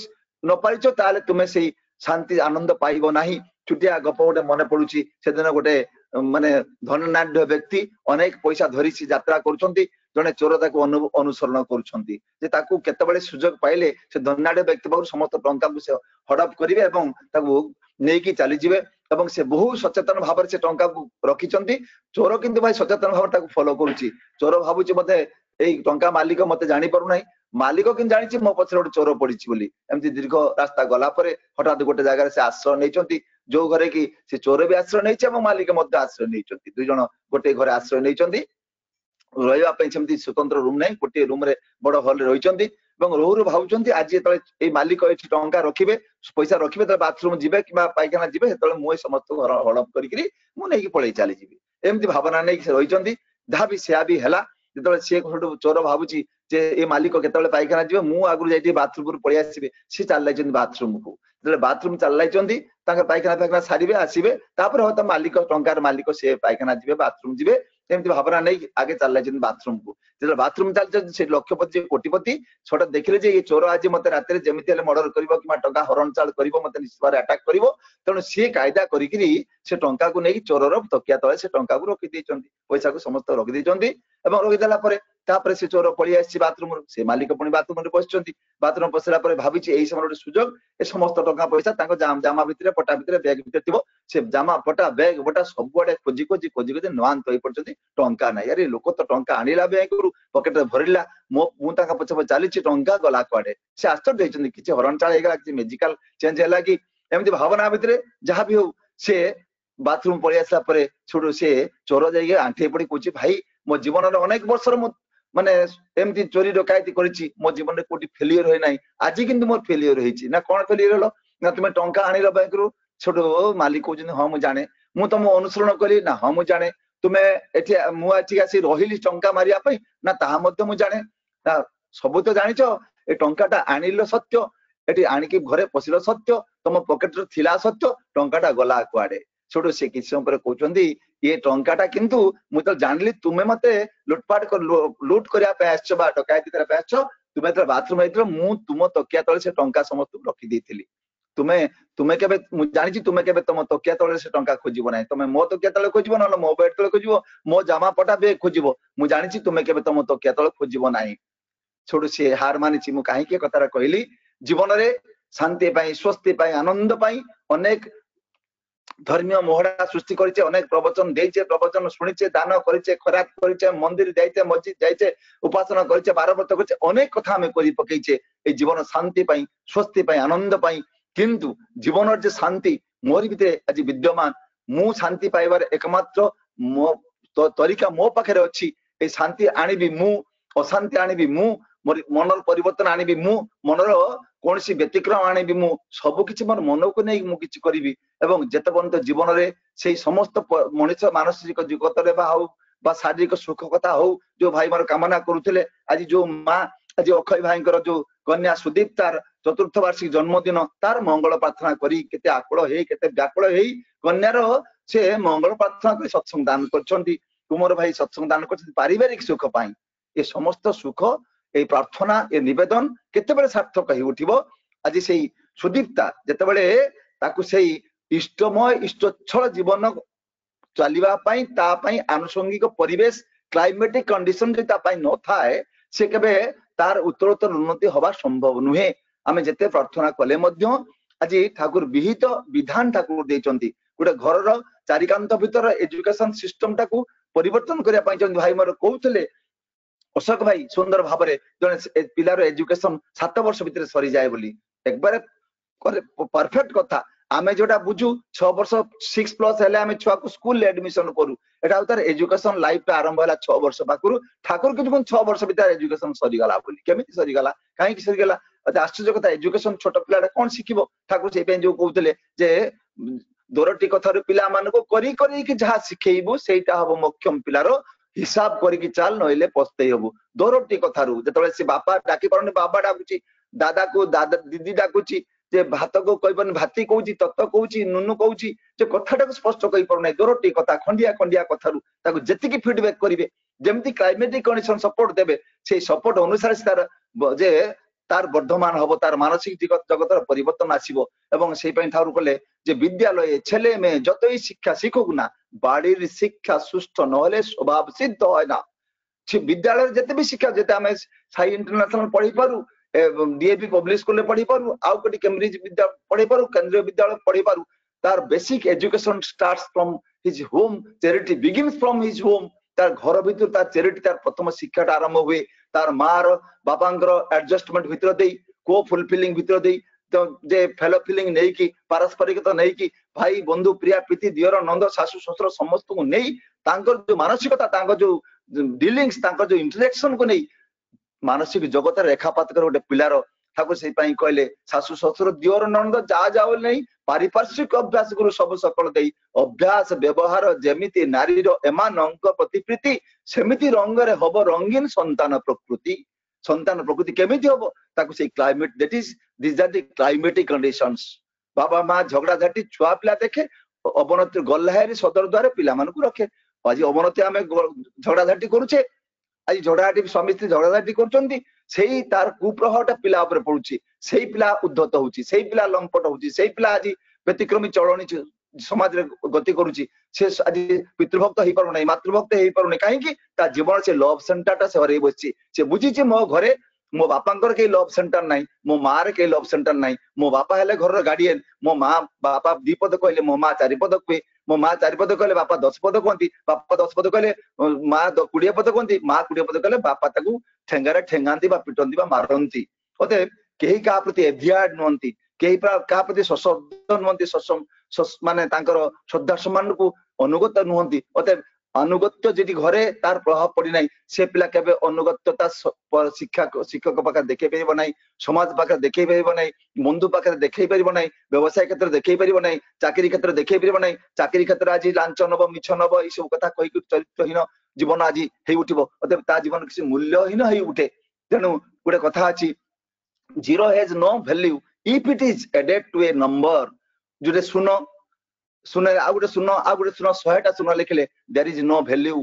Speaker 9: न पारिचो ताले तुम से शांति आनंद पाइबो नाही छुटिया गप गोटे मन पड़ुची से दिन गोटे माने धनाढ्य व्यक्ति अनेक पैसा धरी सी यात्रा करूछंती जने चोर ताको अनुसरण करूछंती जे ताको केतेबेले सुजोग पाइले से धनाढ्य व्यक्ति बाहु समस्त टंका को से हड़प करिवे एवं ताको नेकी चली जिवे एवं से बहु सचेतन भाव से टंका को रखिचंती चोर किंतु भाई सचेतन भाव ताको फॉलो करूची चोर भाबुची मते एई टंका मालिक मते जानि परू नाही मालिक किन जानिछि मो पछरे गोटे चोर पड़िछि बोली एमती दीर्घ रास्ता गला परे हठात गोटे जगह से आश्रय नैचंती जो घरे कि से चोर भी आश्रय नैछि एवं मालिक मते आश्रय नैचंती दुई जण गोटे घरे आश्रय नैचंती रहिबा पई सेमती स्वतंत्र रूम नै गोटे रूम रे बड़ हॉल रे रहिचंती एवं रोहरु भाबुचंती आज तळे ए मालिक एठी टंका रखिबे पैसा रखिबे त बाथरूम जिबे कि पायखाना जिबे तळे मुए समस्त घर हड़प करिकरी मु नै कि पळै चली जिबे एमती भावना नै से रहिचंती धाबी सेया भी हला जेतळे से चोर भाबुची जे ए मालिक केतळे पायखाना जिबे मु आगु जाई बाथरूम पळै आसीबे से चल लाइचंती बाथरूम को जेतळे बाथरूम चल लाइचंती तांकर पायखाना सारिबे आसीबे तापर होता मालिक टंकार मालिक से पायखाना जिबे बाथरूम जिबे एमती भावना नहीं आगे चल लाइचंती बाथरूम को जेतळे बाथरूम चल से लक्षपति कोटिपति छोटा देखिले जे ये चोर आज मते रात रे जेमिति हेले मर्डर करिवो कि टंका हरण चाल करिवो मते निश्चित अटैक करिवो तेणु सी कायदा करिकरी से टंका को नहीं चोरर तकिया तळे से टंका को रखि दैचंती पैसा को समस्त रखि दैचंती एवं रखि देला परे तापर से चोर पळि आसी बाथरूम से मालिक पुणी बाथरूम रे बसचंती बाथरूम बसला परे भाबिची एई समय सुजोग ए समस्त टंका पैसा तांको जामा भितरे पटा भितरे बैग भितरे थिबो से जामा पटा बैग बटा सब आडे खोजी खोजी खोजी खोजी नवांत होई पड़चंती टंका नाही अरे लोक तो टंका आनिला बैंक रु पॉकेट रे भरिला मु ताका पछ चालीची टंका गला कुआडे से आश्चर्य दैचंती किछि हरण चाळ हेगला किछि मेजिकल चेंज हैला कि एमती भावना भितरे जहा भी हो से बाथरूम पळि आसला परे छोडो से चोर जाई आंठी पड़ी कोची भाई मो जीवन रे अनेक वर्ष ମାନେ ଏମିତି ଚୋରି ଡକାୟତି କରିଛି ମୋ ଜୀବନରେ କୋଉଠି ଫେଲିୟର ହୋଇ ନାହିଁ ଆଜି କିନ୍ତୁ ମୋର ଫେଲିୟର ହେଇଛି ନା କଣ ଫେଲିୟର ହলো ନା ତୁମେ ଟଙ୍କା ଆଣିଲ ବ୍ୟାଙ୍କରୁ ସେଠୁ ମାଲିକ କହୁଛନ୍ତି ହଁ ମୁଁ ଜାଣେ ମୁଁ ତମ ଅନୁସରଣ କଲି ନା ହଁ ମୁଁ ଜାଣେ ତୁମେ ଏଠି ମୁଁ ଆଜି ଆସି ରହିଲି ଟଙ୍କା ମାରିବା ପାଇଁ ନା ତାହା ମଧ୍ୟ ମୁଁ ଜାଣେ ନା ସବୁ ତ ଜାଣିଛ ଏ ଟଙ୍କାଟା ଆଣିଲ ସତ୍ୟ ଏଠି ଆଣିକି ଘରେ ପଶିଲ ସତ୍ୟ ତମ ପକେଟରେ ଥିଲା ସତ୍ୟ ଟଙ୍କାଟା ଗଲା କୁଆଡେ ସେଠୁ ସେ କିଛି ସମୟ ପରେ କହୁଛନ୍ତି ଏ ଟଙ୍କାଟା କିନ୍ତୁ ମୁଁ ତ ଜାଣିଲି ତୁମେ ମତେ ଲୁଟ କରିବା ପାଇଁ ଆସିଛ ବା ଡକାୟତି କରିବା ପାଇଁ ଆସିଛ ତୁମେ ଯେତେବେଳେ ବାଥରୁମ ହେଇଥିଲ ମୁଁ ତୁମ ତକିଆ ତଳେ ସେ ଟଙ୍କା ସମସ୍ତଙ୍କୁ ରଖିଦେଇଥିଲି ତୁମେ କେବେ ମୁଁ ଜାଣିଛି ତୁମେ କେବେ ତମ ତକିଆ ତଳେ ସେ ଟଙ୍କା ଖୋଜିବ ନାହିଁ ତମେ ମୋ ତକିଆ ତଳେ ଖୋଜିବ ନହେଲେ ମୋ ବେଡ୍ ତଳେ ଖୋଜିବ ମୋ ଜାମା ପଟା ବେଗ ଖୋଜିବ ମୁଁ ଜାଣିଛି ତୁମେ କେବେ ତମ ତକିଆ ତଳେ ଖୋଜିବ ନାହିଁ ସେଠୁ ସେ ହାର ମାନିଛି ମୁଁ କାହିଁକି ଏ କଥାଟା କହିଲି ଜୀବନରେ ଶାନ୍ତି ପାଇଁ ସ୍ୱସ୍ତି ପାଇଁ ଆନନ୍ଦ ପାଇଁ ଅନେକ ଧର୍ମୀୟ ମହଡ଼ା ସୃଷ୍ଟି କରିଛେ ଅନେକ ପ୍ରବଚନ ଦେଇଛେ ପ୍ରବଚନ ଶୁଣିଛେ ଦାନ କରିଛେ ଖରାପ କରିଛେ ମନ୍ଦିର ଯାଇଛେ ମସଜିଦ ଯାଇଛେ ଉପାସନା କରିଛେ ବାରବ୍ରତ କରିଛେ ଅନେକ କଥା ଆମେ କରି ପକେଇଛେ ଏଇ ଜୀବନ ଶାନ୍ତି ପାଇଁ ସ୍ୱସ୍ତି ପାଇଁ ଆନନ୍ଦ ପାଇଁ କିନ୍ତୁ ଜୀବନର ଯେ ଶାନ୍ତି ମୋରି ଭିତରେ ଆଜି ବିଦ୍ୟମାନ ମୁଁ ଶାନ୍ତି ପାଇବାର ଏକମାତ୍ର ମୋ ତରିକା ମୋ ପାଖରେ ଅଛି ଏଇ ଶାନ୍ତି ଆଣିବି ମୁଁ ଅଶାନ୍ତି ଆଣିବି ମୁଁ ମନର ପରିବର୍ତ୍ତନ ଆଣିବି ମୁଁ ମନର କୌଣସି ବ୍ୟତିକ୍ରମ ଆଣିବି ମୁଁ ସବୁ କିଛି ମୋର ମନକୁ ନେଇ ମୁଁ କିଛି କରିବି ଏବଂ ଯେତେ ପର୍ଯ୍ୟନ୍ତ ଜୀବନରେ ସେଇ ସମସ୍ତ ମଣିଷ ମାନସିକ ଜଗତରେ ବା ହଉ ବା ଶାରୀରିକ ସୁଖ କଥା ହଉ ଯୋଉ ଭାଇ ମୋର କାମନା କରୁଥିଲେ ଆଜି ଯୋଉ ମା ଆଜି ଅକ୍ଷୟ ଭାଇଙ୍କର ଯୋଉ କନ୍ୟା ସୁଦୀପ ତାର ଚତୁର୍ଥ ବାର୍ଷିକ ଜନ୍ମଦିନ ତାର ମଙ୍ଗଳ ପ୍ରାର୍ଥନା କରି କେତେ ଆକୁଳ ହେଇ କେତେ ବ୍ୟାକୁଳ ହେଇ କନ୍ୟାର ସେ ମଙ୍ଗଳ ପ୍ରାର୍ଥନା କରି ସତ୍ସଙ୍ଗ ଦାନ କରିଛନ୍ତି କୁମର ଭାଇ ସତ୍ସଙ୍ଗ ଦାନ କରିଛନ୍ତି ପାରିବାରିକ ସୁଖ ପାଇଁ ଏ ସମସ୍ତ ସୁଖ এই প্রার্থনা এ নিবেদন কেତେବେଳେ ସାର୍ଥକ ହେଇ ଉଠିବ ଆଜି ସେଇ ସୁଦୀପ୍ତା ଯେତେବେଳେ ତାକୁ ସେଇ ଇଷ୍ଟମୟ ଇଷ୍ଟୋଚ୍ଛଳ ଜୀବନ ଚାଲିବା ପାଇଁ ତା ପାଇଁ ଆନୁଷଙ୍ଗିକ ପରିବେଶ କ୍ଲାଇମେଟିକ କଣ୍ଡିସନ ଯଦି ତା ପାଇଁ ନଥାଏ ସେ କେବେ ତାର ଉତ୍ତରୋତ୍ତର ଉନ୍ନତି ହବା ସମ୍ଭବ ନୁହେଁ ଆମେ ଯେତେ ପ୍ରାର୍ଥନା କଲେ ମଧ୍ୟ ଆଜି ଠାକୁର ବିହିତ ବିଧାନ ଠାକୁର ଦେଇଛନ୍ତି ଗୋଟେ ଘରର ଚାରିକାନ୍ତ ଭିତର ଏଜୁକେସନ ସିଷ୍ଟମ ଟାକୁ ପରିବର୍ତ୍ତନ କରିବା ପାଇଁ ଚାହୁଁଛନ୍ତି ଭାଇ ମୋର କହୁଥିଲେ ଅଶୋକ ଭାଇ ସୁନ୍ଦର ଭାବରେ ଜଣେ ପିଲାର ଏଜୁକେସନ 7 ବର୍ଷ ଭିତରେ ସରିଯାଏ ବୋଲି একবারে ପରଫେକ୍ଟ କଥା ଆମେ ଯୋଉଟା ବୁଝୁ 6 ବର୍ଷ 6+ ହେଲେ ଆମେ ଛୁଆକୁ ସ୍କୁଲରେ ଆଡମିସନ କରୁ ଏଟା ଆଉ ତାର ଏଜୁକେସନ ଲାଇଫ ଟା ଆରମ୍ଭ ହେଲା 6 ବର୍ଷ ପାଖରୁ ଠାକୁର କିନ୍ତୁ 6 ବର୍ଷ ଭିତରେ ଏଜୁକେସନ ସରିଗଲା ବୋଲି କେମିତି ସରିଗଲା କାହିଁକି ସରିଗଲା ଆଶ୍ଚର୍ଯ୍ୟ କଥା ଏଜୁକେସନ ଛୋଟ ପିଲାଟା କଣ ଶିଖିବ ଠାକୁର ସେଇ ପାଇଁ ଯୋଉ କହୁଥିଲେ ଯେ ଦୋରଟି କଥାରୁ ପିଲାମାନଙ୍କୁ କରି କରିକି ଯାହା ଶିଖେଇବୁ ସେଇଟା ହବ ମୋକ୍ଷମ ପିଲାର ହିସାବ କରିକି ଚାଲ ନହେଲେ ପସ୍ତେଇ ହବୁ ଦୋରଟି କଥାରୁ ଯେତେବେଳେ ସେ ବାପା ଡାକି ପାରୁନି ବାବା ଡାକୁଛି ଦାଦାକୁ ଦାଦା ଦିଦି ଡାକୁଛି ଯେ ଭାତକୁ କହିପାରୁନି ଭାତି କହୁଛି ତତ କହୁଛି ନୁନୁ କହୁଛି ଯେ କଥାଟାକୁ ସ୍ପଷ୍ଟ କହିପାରୁନାହିଁ ଦୋରଟି କଥା ଖଣ୍ଡିଆ ଖଣ୍ଡିଆ କଥାରୁ ତାକୁ ଯେତିକି ଫିଡବ୍ୟାକ କରିବେ ଯେମିତି କ୍ଲାଇମେଟିକ କଣ୍ଡିସନ ସପୋର୍ଟ ଦେବେ ସେଇ ସପୋର୍ଟ ଅନୁସାରେ ତାର ଯେ ତାର ବର୍ଦ୍ଧମାନ ହବ ତାର ମାନସିକ ଜଗତର ପରିବର୍ତ୍ତନ ଆସିବ এবং সেই ପାଇଁ ଠାକୁର କଲେ যে বিদ্যালয়ে ছেলে মেয়ে যতই শিক্ষা শিখুক না বাড়ির শিক্ষা সুষ্ঠ নহলে স্বভাব সিদ্ধ হয় না সে বিদ্যালয়ের যেতে বি শিক্ষা যেতে আমি সাই ইন্টারন্যাশনাল পড়ি পারু ডিএপি পব্লিক স্কুলে পড়ি পারু আউ কোটি কেম্ব্রিজ বিদ্যা পড়ি পারু কেন্দ্রীয় বিদ্যালয় পড়ি পারু তার basic education starts from his home charity begins from his home তার ঘর ভিতর তার চ্যারিটি তার প্রথম শিক্ষাটা আরম্ভ হুয়ে তার মার বাপাঙ্কর আডজস্টমেন্ট ভিতর দেই কো ফুলফিলিং ভিতর দেই যে ফেলো ফিলিং নেইকি পারস্পরিকতা নেইকি ভাই বন্ধু প্রিয়া প্রীতি দিଅର ନନ୍ଦ ଶାଶୁ ଶ୍ୱଶୁର ସମସ୍ତଙ୍କୁ ନେଇ ତାଙ୍କର ଯୋଉ ମାନସିକତା ତାଙ୍କ ଯୋଉ ଡିଲିଂସ ତାଙ୍କର ଯୋଉ ଇଣ୍ଟରାକ୍ସନ କୁ ନେଇ ମାନସିକ ଜଗତରେ ରେଖାପାତ କରି ଗୋଟେ ପିଲାର ଠାକୁର ସେଇ ପାଇଁ କହିଲେ ଶାଶୁ ଶ୍ୱଶୁର ଦିଅର ନନ୍ଦ ଯା ଯାଉ ନେଇ ପାରିପାର୍ଶ୍ୱିକ ଅଭ୍ୟାସ ଗୁରୁ ସବୁ ସକଳ ଦେଇ ଅଭ୍ୟାସ ବ୍ୟବହାର ଯେମିତି ନାରୀର ଏମାନଙ୍କ ପ୍ରତି ପ୍ରୀତି ସେମିତି ରଙ୍ଗରେ ହବ ରଙ୍ଗୀନ ସନ୍ତାନ ପ୍ରକୃତି ସନ୍ତାନ ପ୍ରକୃତି କେମିତି ହବ ତାକୁ ସେଇ climate that is this are the climatic conditions ବାବା ମା ଝଗଡା ଝାଟି ଛୁଆ ପିଲା ଦେଖେ ଅବନତି ଗଲ୍ଲାହାରି ସଦର ଦ୍ୱାରେ ପିଲାମାନଙ୍କୁ ରଖେ ଆଜି ଅବନତି ଆମେ ଝଗଡା ଝାଟି କରୁଛେ ଆଜି ଝଗଡାଝାଟି ସ୍ୱାମୀ ସ୍ତ୍ରୀ ଝଗଡାଝାଟି କରୁଛନ୍ତି ସେଇ ତାର କୁପ୍ରଭାବଟା ପିଲା ଉପରେ ପଡୁଛି ସେଇ ପିଲା ଉଦ୍ଧତ ହଉଛି ସେଇ ପିଲା ଲମ୍ପଟ ହଉଛି ସେଇ ପିଲା ଆଜି ବ୍ୟତିକ୍ରମୀ ଚଳଣି ସମାଜରେ ଗତି କରୁଛି ସେ ଆଜି ପିତୃଭକ୍ତ ହେଇପାରୁନାହିଁ ମାତୃଭକ୍ତ ହେଇପାରୁନି କାହିଁକି ତା ଜୀବନ ସେ ଲଭ ସେଣ୍ଟରଟା ସେ ହରେଇ ବସିଛି ସେ ବୁଝିଛି ମୋ ଘରେ ମୋ ବାପାଙ୍କର କେହି ଲଭ ସେଣ୍ଟର ନାହିଁ ମୋ ମାର କେହି ଲଭ ସେଣ୍ଟର ନାହିଁ ମୋ ବାପା ହେଲେ ଘରର ଗାର୍ଡିଆନ ମୋ ମା ବାପା 2 ପଦ କହିଲେ ମୋ ମା 4 ପଦ କୁହେ ମୋ ମା 4 ପଦ କହିଲେ ବାପା 10 ପଦ କୁହନ୍ତି ବାପା 10 ପଦ କହିଲେ ମା 20 ପଦ କୁହନ୍ତି ମା 20 ପଦ କହିଲେ ବାପା ତାକୁ ଠେଙ୍ଗାରେ ଠେଙ୍ଗାନ୍ତି ବା ପିଟନ୍ତି ବା ମାରନ୍ତି ଅତଏବ କେହି କାହା ପ୍ରତି ଏଭିଆଡ ନୁହନ୍ତି କେହି କାହା ପ୍ରତି ସଶବ୍ଦ ନୁହନ୍ତି ମାନେ ତାଙ୍କର ଶ୍ରଦ୍ଧା ସମ୍ମାନକୁ ଅନୁଗତ ନୁହନ୍ତି ଅତଏବ अनुगत्य जेटी घरे तार प्रभाव पड़ी नाही से पिला केबे अनुगत्यता शिक्षक पाखे देखै परिबो नाही समाज पाखे देखै परिबो नाही बंधु पाखे देखै परिबो नाही व्यवसाय क्षेत्र देखै परिबो नाही चाकरी क्षेत्र देखै परिबो नाही चाकरी क्षेत्र आज लांच नब मिछ नब ई सब कथा कहि चरित्रहीन जीवन आज हेई उठिबो अतः ता जीवन किसी मूल्यहीन हेई उठे तेनु गोटे कथा अछि zero has no value if it is added to a number जोटे सुनो सुने आ गोटे सुनो 100टा सुनो लिखले there is no value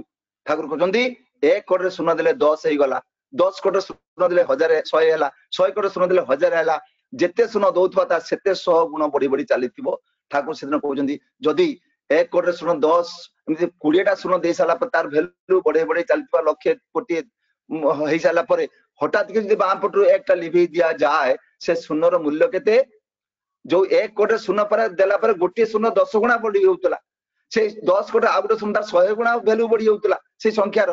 Speaker 9: Thakur कहते 1 कोटी सुनो देले 10 हे गला 10 कोटी सुनो देले 1000 100 हैला 100 कोटी सुनो देले 1000 हैला जेते सुनो दउथवा ता सेते 100 गुण बढ़ी बढ़ी चलीथिबो ठाकुर सेदिन कहउजंदी जदी 1 कोटी सुनो 10 एमति 20टा सुनो दे साला पर तार वैल्यू बढ़े बढ़े चलीथिबा लक्ष कोटी हे साला पर हठात के जदी बाम पटु एकटा लिभि दिया जाए से सुनर मूल्य केते जो 1 कोटी सुन पर देला पर गोटे सुन 10 गुणा बढ़ी होतला से 10 कोटी आ गोटे सुन 100 गुणा वैल्यू बढ़ी होतला से संख्यार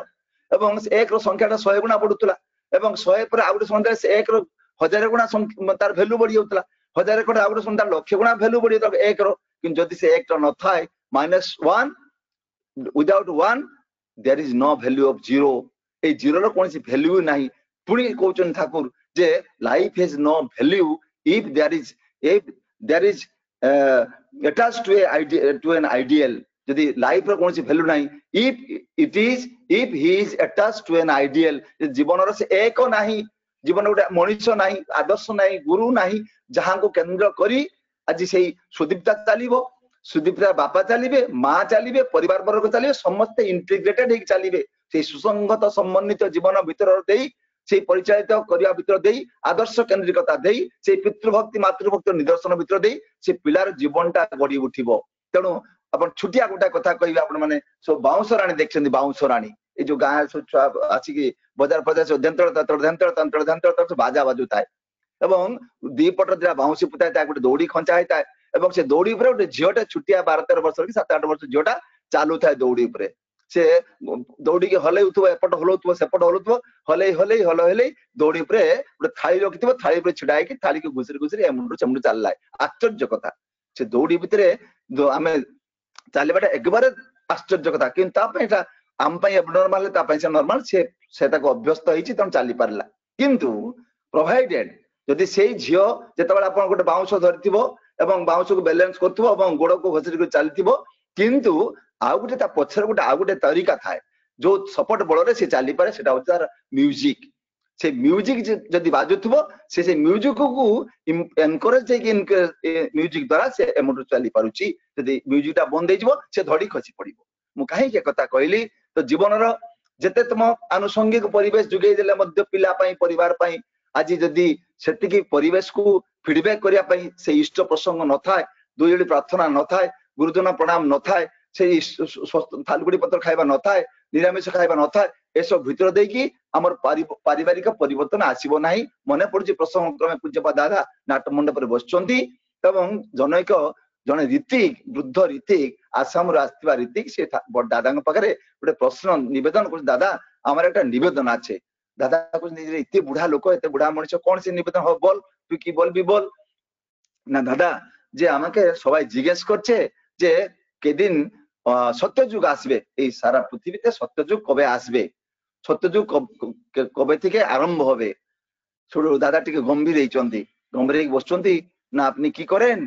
Speaker 9: एवं 1 रो संख्याटा 100 गुणा बढ़ुतला एवं 100 पर आ गोटे सुन से 1 रो 1000 गुणा तार वैल्यू बढ़ी होतला 1000 कोटी आ गोटे सुन तार लक्ष गुणा वैल्यू बढ़ी होतला 1 रो किंतु जदी से 1 टा न थाए -1 without 1 there is no value of zero ए जीरो रो कोनसी वैल्यू नाही पुणी कहउचन ठाकुर जे life has no value if there is attached to a idea to an ideal जदि लाइफ रो कोनसी वैल्यू नाही if he is attached to an ideal जीवन रो से एक नाही जीवन गोटे मनुष्य नाही आदर्श नाही गुरु नाही जहां को केंद्र करी आज सेही सुदीप्ता चलीबो सुदीप्ता बापा चलीबे मां चलीबे परिवार वर्ग चलीबे समस्त इंटीग्रेटेड हे चलीबे से सुसंगत समन्वित जीवन भीतर देई से परिचालित करिया भीतर देई आदर्श केंद्रिकता देई से पितृभक्ति मातृभक्ति निदर्शन भीतर देई से पिलार जीवनटा गड़ी उठिबो तेणु अपन छुटिया गोटा कथा कहबे आपण माने सो बाउंसराणी देखछन्ती बाउंसराणी ए जो गाय सो आछि कि बाजार प्रदेश दंतळ बाजा बाजुताय एवं दीपट दिरा बाउंसी पुताय ता गोटे दौड़ी खंचा हेताय एवं से दौड़ी ऊपर गोटे झियोटा छुटिया 12-13 वर्ष कि 7-8 वर्ष झियोटा चालू थाय दौड़ी ऊपर से दौड़ी के हले उठबो एपट हलौथबो सेपट हलौथबो हले दौड़ी ऊपर गोटे थाली रखिथबो थाली ऊपर छिडाय कि थाली के घुसरी घुसरी एमुंडु चमुंडु चललाय आश्चर्य कथा से दौड़ी भितरे आमे चालिबाटा एकबारे आश्चर्य कथा किंतु ता पयटा आम पय एबनॉर्मल ता पय से नॉर्मल से ताको अभ्यस्त होईची तन चाली पारला किंतु प्रोवाइडेड जदि सेई झियो जेतबेला आपण गोटे बाउंस धरिथिबो एवं बाउंस को बैलेंस करथिबो एवं गोड़ को घसरी को चलथिबो किंतु आउ गोटे ता पछर गोटे आउ गोटे तरीका थाए जो सपोर्ट बल रे से चाली पारे सेटा होतार म्यूजिक से म्यूजिक जदि बाजुथिबो से म्यूजिक को एनकरेज हे कि म्यूजिक द्वारा से एमोट चाली पारुची जदि म्यूजिकटा बंद हे जिवो से धड़ी खसी पड़िबो मु काहे के कथा कहली तो जीवन रो जेते तुम आनुषंगिक परिवेश जुगै देले मध्य पिला पई परिवार पई आज जदि सेतिकी परिवेश को फीडबैक करिया पई से इष्ट प्रसंग न थाए दुईली प्रार्थना न थाए गुरुजन प्रणाम न थाए से थालगुड़ी पत्र खाइबा न थाए निरामिष खाइबा न थाए एसब भीतर देकी हमर पारिवारिक परिवर्तन आसीबो नाही मने पड़ुची प्रसंग क्रमे पूज्यपा दादा नाट मंडप रे बसचंती एवं जनैक जने ऋतिक वृद्ध ऋतिक आसाम रो आस्तिबा ऋतिक से बड़ दादा पाखरे गोटे प्रश्न निवेदन कर दादा हमर एकटा निवेदन आछे दादा कुछ निजे इते बुढ़ा लोक एते बुढ़ा मनुष्य कोन से निवेदन हो बोल तू की बोल भी बोल ना दादा जे আমাকে সবাই জিজ্ঞেস করছে যে কেদিন সত্যযুগ আসবে এই সারা পৃথিবীতে সত্যযুগ কবে আসবে সত্যযুগ কবে থেকে আরম্ভ হবে ছোট দাদা টিকে গম্ভীর হইচন্তি গম্ভীর হই বসচন্তি না আপনি কি করেন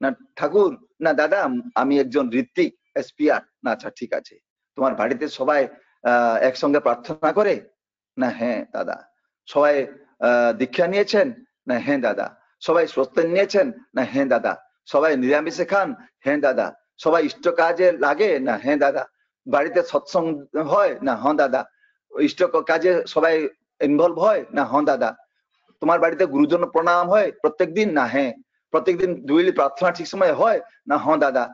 Speaker 9: না ঠাকুর না দাদা আমি একজন ঋত্বিক এসপিআর না আচ্ছা ঠিক আছে তোমার বাড়িতে সবাই একসঙ্গে প্রার্থনা করে না হ্যাঁ দাদা সবাই দীক্ষা নিয়েছেন না হ্যাঁ দাদা সবাই স্বস্তি নিয়েছেন না হ্যাঁ দাদা সবাই নিরামিষে খান হ্যাঁ দাদা সবাই ইষ্ট কাজে লাগে না হ্যাঁ দাদা বাড়িতে সৎসঙ্গ হয় না হ্যাঁ দাদা ইষ্ট কাজে সবাই ইনভলভ হয় না হ্যাঁ দাদা তোমার বাড়িতে গুরুজন প্রণাম হয় প্রত্যেকদিন না হ্যাঁ প্রত্যেকদিন দুইলি প্রার্থনা ঠিক সময় হয় না হ্যাঁ দাদা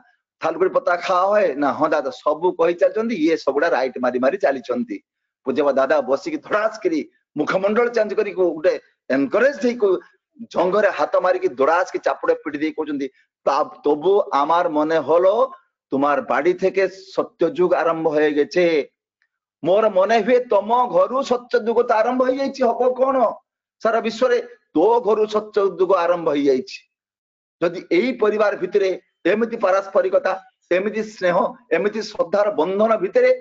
Speaker 9: থালগুড়ি পতা খাওয়া হয় না হ্যাঁ দাদা সবু কହି চালিছন্তি ইয়ে সবুড়া রাইট মারি মারি চালিছন্তি पूज्यपा दादा बसिक धड़ास करी मुखमंडल चेंज करी गोटे एनकरेज थी जंगरे हाथ मारिकी दड़ास की चापड़े पिटी दे कहउचंती तबु आमार मने हलो तुम्हार बाड़ी थेके सत्ययुग आरंभ हो गेछे मोर मने हुए तम घरु सत्ययुग तो आरंभ हो जाइछि हबो कोन सारा विश्व रे तो घरु सत्ययुग आरंभ हो जाइछि जदि एई परिवार भितरे एमिति पारस्परिकता एमिति स्नेह एमिति श्रद्धार बंधन भितरे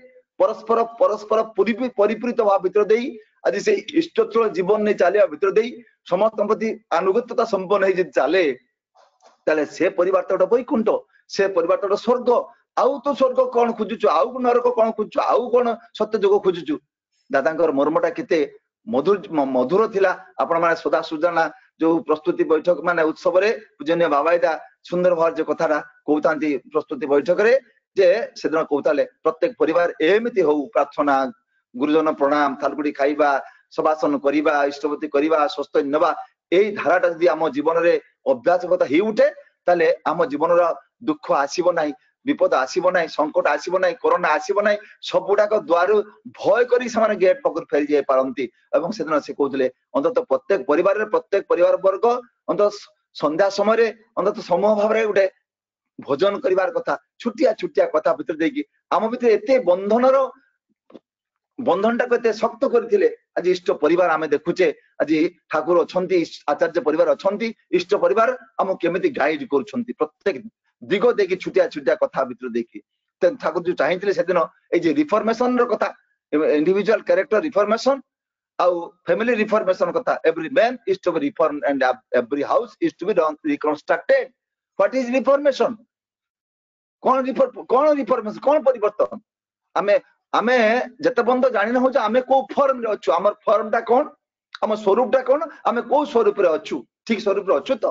Speaker 9: परस्पर परस्पर परिपूरित भाव भितर देई आज से इष्टोत्तल जीवन नहीं चलिया भितर देई समस्त प्रति अनुगत्यता संपन्न है चले ताले से परिवार तो वैकुंठ से परिवार तो स्वर्ग आउ तो स्वर्ग कौन खोजुचु आउ नरक कौन खोजुचु आउ कौन सत्य जोग खोजुचु दादांकर मर्मटा केते मधुर थिला आपण माने सदा सुजाना जो प्रस्तुति बैठक माने उत्सव रे पूजनीय बाबाईदा सुंदर भाव जो कथाटा कहतांती प्रस्तुति बैठक रे जे सेदिन कहताले प्रत्येक परिवार एमिति हो प्रार्थना गुरुजन प्रणाम थालकुड़ी खाइबा सभासन करिबा इष्टपति करिबा स्वस्थ नबा एई धाराटा जदि आम जीवन रे अभ्यासगत ही उठे ताले आम जीवन रा दुख आसीबो नाही विपद आसीबो नाही संकट आसीबो नाही कोरोना आसीबो नाही सब गुडाक द्वार भय करी समान गेट पकर फेरी जाय पारंती एवं सेदिन से कहउतले अंतत प्रत्येक परिवार वर्ग अंत संध्या समय रे अंतत समूह भाव रे उठे भोजन करिवार कथा छुटिया छुटिया कथा भितर देकी आम भितर एते बंधनटा को शक्त करथिले आज इष्ट परिवार आमे देखुचे आज ठाकुर अछंती आचार्य परिवार अछंती इष्ट परिवार आम केमिति गाइड करूछंती प्रत्येक दिग देखी छुटिया छुटिया कथा भितर देखी ठाकुर जो चाहिए से दिन ये रिफॉर्मेशन कथा इंडिविजुअल कैरेक्टर रिफॉर्मेशन आउ फैमिली रिफॉर्मेशन कथा every man is to be reform and every house is to be reconstructed what is reformation कौन रिफॉर्मेशन कौन परिवर्तन आमे आमे जते बंद जानि न हो आमे को फॉर्म रे अछु हमर फॉर्मटा कौन हम स्वरूपटा कौन आमे को स्वरूप रे अछु ठीक स्वरूप रे अछु तो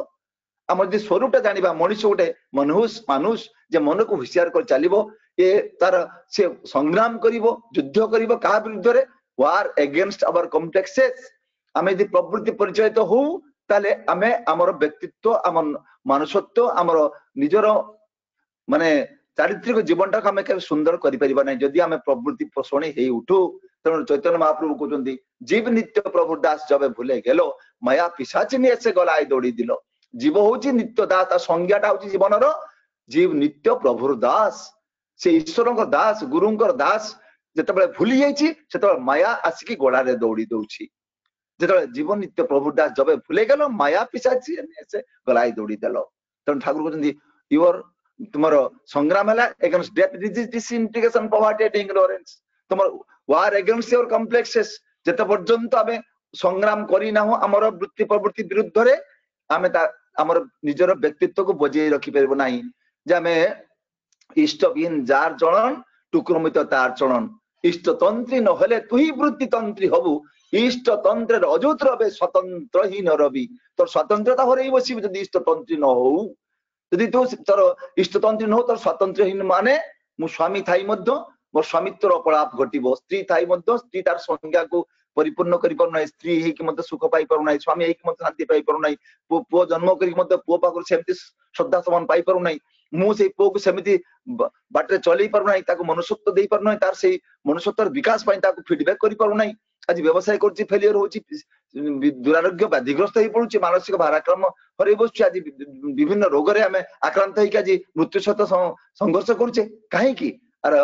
Speaker 9: आम जो स्वरूपटा जानिबा मनुष्य गोटे मानुष जे मन को होशियार कर चलिबो ए तार से संग्राम करिवो युद्ध करिवो का विरुद्ध रे वार अगेंस्ट आवर कॉम्प्लेक्सेस आमे यदि प्रवृत्ति परिचय हो ताले आमे हमर व्यक्तित्व हमर मानुषत्व हमर निजर माने चारित्रिक जीवन टाक आमे के सुंदर करि परिबा नै जदि आमे प्रवृत्ति पोषण हे उठू तेणु चैतन्य महाप्रभु कहउछन्ती जीव नित्य प्रभु दास जबे भूले गेलो माया पिशाचिनी ऐसे गलाय दौड़ी दिलो जीव होची नित्य दास संज्ञाटा होची जीवनर जीव नित्य प्रभुर दास से ईश्वरंकर दास गुरुंकर दास जेतेबेले भूली जाईची सेतेबेले माया आसिकी गोड़ा रे दौड़ी दउची जेतेबेले जीवन नित्य प्रभुर दास जबे भूले गेलो माया पिशाचिनी ऐसे गलाय दौड़ी देलो तेणु ठाकुर कहउछन्ती योर तुमर संग्राम है against death disintegration poverty and ignorance तुमर वार अगेंस्ट योर कॉम्प्लेक्सेस जते पर्यंत आमे संग्राम करी ना हो हमर वृत्ति प्रवृत्ति विरुद्ध रे आमे हमर निजर व्यक्तित्व को बजाय रखि परबो नाही जे आमे इष्ट बिन जार चलन टुकुरमित तार चलन इष्ट तंत्री न हले तुही वृत्ति तंत्री हबु इष्ट तंत्र अजूत रबे स्वतंत्र ही न रवि तोर स्वतंत्रता होरई बसी जदि इष्ट तंत्री न हो यदि तू तोर इष्टतंत्री न हो तोर स्वतंत्रहीन माने मु स्वामी थाई मध्य मोर स्वामित्वर अपलाप घटिबो स्त्री थाई मध्य स्त्री तार संज्ञा को परिपूर्ण करि पारु नै स्त्री हे कि मते सुख पाई पारु नै स्वामी हे कि मते शांति पाई पारु नै पुओ जन्म करि मते पुओ पाकर सेमति श्रद्धा समान पाई पारु नै मु से पुओ को सेमति बाटरे चली पारु नै ताको मनुष्यत्व देई पारु नै तार से मनुष्यत्वर विकास पाई ताको फीडबैक करि पारु नै आज व्यवसाय करछि फेलियर होछि दुरारोग्य बाधिग्रस्त हो पड़ुछि मानसिक भाराक्रम हरई बसुछि आज विभिन्न रोग रे आमे आक्रांत होइक आज मृत्यु सहित संघर्ष करूछे काहे कि अर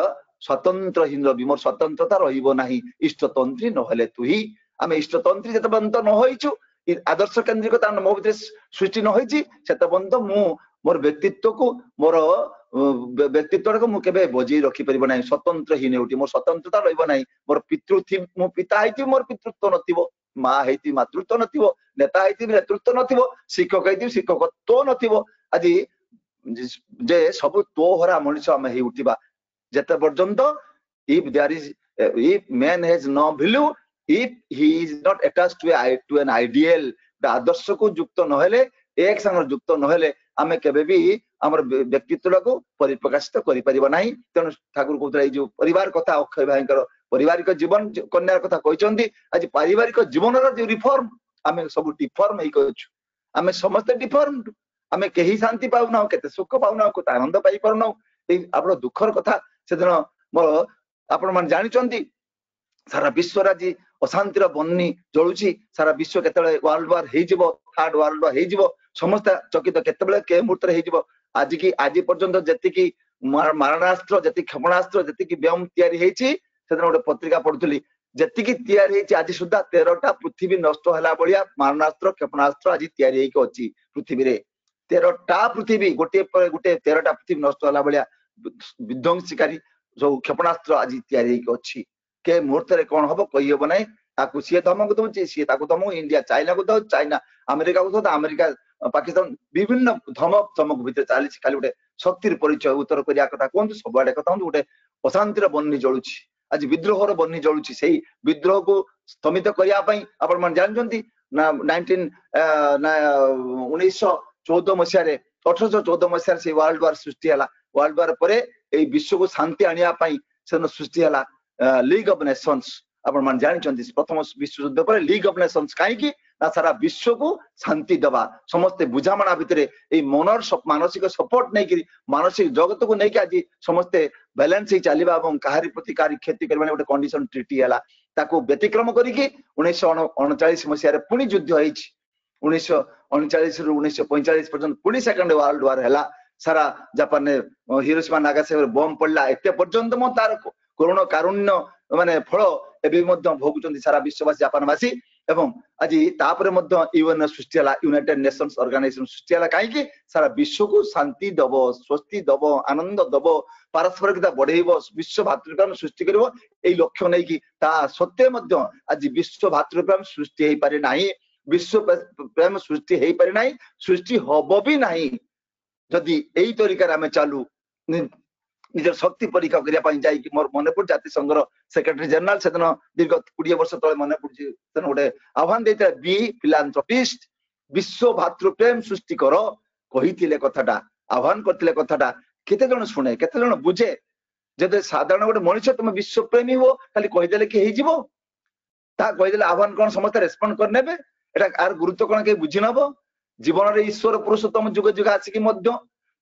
Speaker 9: स्वतंत्रहीन रवि मोर स्वतंत्रता रहिबो नाही इष्टतंत्री न हले तुही आमे इष्टतंत्री जते बंत न होइछु आदर्श केंद्रिकता मो भितर सृष्टि न होइछि सेते बंत मु मोर व्यक्तित्व को मोर व्यक्तित्व को मु केबे बजै रखि परिबो नाही स्वतंत्रहीन उठी मोर स्वतंत्रता रहिबो नाही मोर पितृ मु पिता हेति मोर पितृत्व नथिबो माँ हेती मातृत्व नथिबो नेता हेती नेतृत्व नथिबो शिक्षक हेती शिक्षकत्व नथिबो आज जे सब तो हरा मनुष्य आमे हे उठिबा जते पर्यंत if man has no value if he is not attached to an ideal आदर्श को युक्त नहेले एक संग युक्त नहेले आमे केबे भी हमर व्यक्तित्व को परिप्रकाशित करि परिबा नाही तेनु ठाकुर कहउतला जो परिवार कथा अक्षय भाईकर पारिवारिक जीवन कन्या कथा कहचंदी आज पारिवारिक जीवन रो रिफॉर्म आमे सब डिफॉर्म हे कहछु आमे समस्त डिफॉर्म आमे केही शांति पाउना केते सुख पाउना को आनंद पाई परना ए आपन दुखर कथा सेदिन मोर आपण मान जानि चंदी सारा विश्व राजी अशांतिर बन्नी जळुची सारा विश्व केतले वर्ल्ड वार हे जिवो थर्ड वर्ल्ड वार हे जिवो समस्त चकित केतबेले के मुहूर्त हे जिवो आज की आज पर्यंत जति की मारणास्त्र जति क्षेपणास्त्र जति की व्योम तयारी हेची सेदिन गोटे पत्रिका पढुतली जति की तयारी हेची आज सुद्धा 13टा पृथ्वी नष्ट होला बलिया मारणास्त्र क्षेपणास्त्र आज तयारी हेकी अछि पृथ्वी रे 13टा पृथ्वी गोटे 13टा पृथ्वी नष्ट होला बलिया विध्वंसकारी जो क्षेपणास्त्र आज तैयारी अच्छी के मुहूर्त रे कौन हम कही हम ना ताकू सी धमक दौर सी धमक इंडिया चाइना को दौ चाइना अमेरिका को दौ अमेरिका पाकिस्तान विभिन्न धमक चमक भितर चली खाली गोटे शक्तिर परिचय उत्तर कोरिया कथा कहतु सब आड़े कथा गोटे अशांतिर बन्नी जलुची आज विद्रोहर बन्नी जलुची से विद्रोह को स्तमित करने आपण मैंने जानते ना 1914 मसीह 1814 मसीह से वर्ल्ड वार सृष्टि है वर्ल्ड वार पर विश्व को शांति आने सृष्टि है लीग ऑफ नेशंस आपण मैंने जानते प्रथम विश्व युद्ध पर लीग ऑफ नेशंस कहीं ना सारा विश्व को शांति दबा समस्ते बुझामणा भितर मनर मानसिक सपोर्ट नहीं मानसिक जगत को नहीं आज समस्ते बैलेंस ही चलवा कहारी प्रति कहारी क्षति करने गोटे कंडीशन ट्रिटी है ताको व्यतिक्रम करके 1939 मसीह पुणी युद्ध होती 1939 रु 1945 पर्यंत पुणी सेकंड वर्ल्ड वार है सारा जापान ने हिरोशिमा नागासाकी बम पड़ला एते पर्यंत मो तार करुण कारुण्य माने फल एबे मध्य भोगुचंती सारा विश्ववासी जापानवासी एवं आज तापर मध्य यूएन सृष्टि है यूनाइटेड नेशंस ऑर्गेनाइजेशन सृष्टि है कहीं सारा विश्व को शांति दब स्वस्ति दब आनंद दब पारस्परिकता बढ़ेब विश्व भातृप्रेम सृष्टि कर लक्ष्य नहीं कि सत्वे मध्य आज विश्व भातृप्रेम सृष्टि हो पारे नहीं विश्व प्रेम सृष्टि हो पारे नहीं सृष्टि हम भी नहीं जदि यही तरीका आम चालू निजर शक्ति परीक्षा करने मोर मन पड़ जातिसंघ सेक्रेटरी जनरल से दीर्घ 20 वर्ष तले मन पड़ी गोटे आह्वान देते बी फिलांथ्रोपिस्ट विश्व भातृप्रेम सृष्टि कर कही कथाटा आह्वान करते कथाटा केते जन शुणे केते जन बुझे जदि साधारण गोटे मनुष्य तुम विश्व प्रेमी हो खाली कहीदेले कि कहीदेले आह्वान कौन समस्त रेस्पॉन्ड करने एटा आर गुरुत्व कौन कहीं बुझी नब जीवन में ईश्वर पुरुषोत्तम जुग जुग आसिकी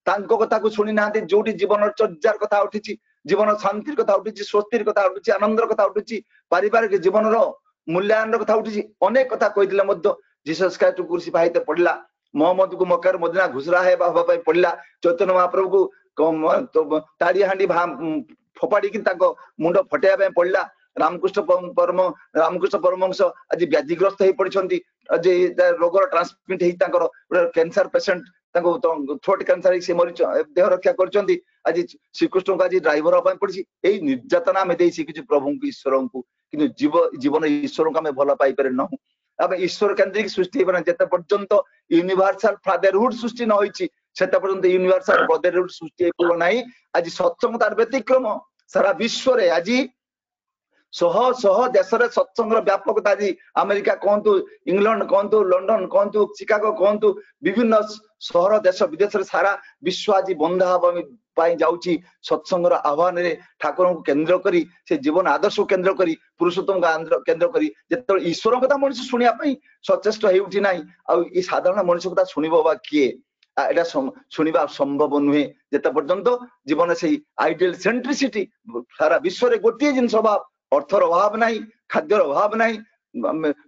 Speaker 9: कथा को शुणी ना जो जीवन चर्जार कथा उठी जीवन शांति कथा उठी स्वस्तिर कथा उठी आनंदर कथा उठी पारिवारिक जीवन मूल्यांकन कथा उठी अनेक कथा कही जीसस क्राइस्ट क्रूसिफाई पड़ला मोहम्मद को मक्कार मदीना घुसरा है पड़ला चैतन्य महाप्रभु को ताड़ी हांडी फोपाड़ी मुंड फटेया पड़ला रामकृष्ण परमहंस आज व्याधिग्रस्त हो पड़ती आज रोगर ट्रांसमिट हो कैंसर पेशेंट थ्रोट कैंसर से मरी देह रक्षा कर आज श्रीकृष्ण को आज ड्राइवर पड़ी यही निर्यातना आम दे शिखी प्रभु को ईश्वर को कि जीवन ईश्वर को आम भल पाइपर ना आम ईश्वर केन्द्रिक सृष्टि जिते पर्यंत यूनिवर्सल फादरहुड सृष्टि न होती से पर्यंत यूनिवर्सल ब्रदरहुड सृष्टि ना आज सत्संग तार व्यतिक्रम सारा विश्व रे आज शह शह देश सत्संगर व्यापकता आज अमेरिका कहतु इंग्लैंड कहतु लंडन कहतु चिकागो कहतु विभिन्न सहर देश विदेश सारा विश्व आज बंधा हवा जाऊँगी सत्संगर आह्वान ठाकुर को केन्द्र करी से जीवन आदर्श को केन्द्र करी पुरुषोत्तम को केन्द्र करी जो ईश्वर कथा मनुष्य शुणापी सचेष्ट होउठी ना आई साधारण मनुष्य कथा शुणव बा किए एटा शुणा संभव नुहे जिते पर्यंत जीवन से आइडियल सेंट्रिसिटी सारा विश्व रे गोटे जिनस अभाव अर्थर अभाव ना खाद्यर अभाव ना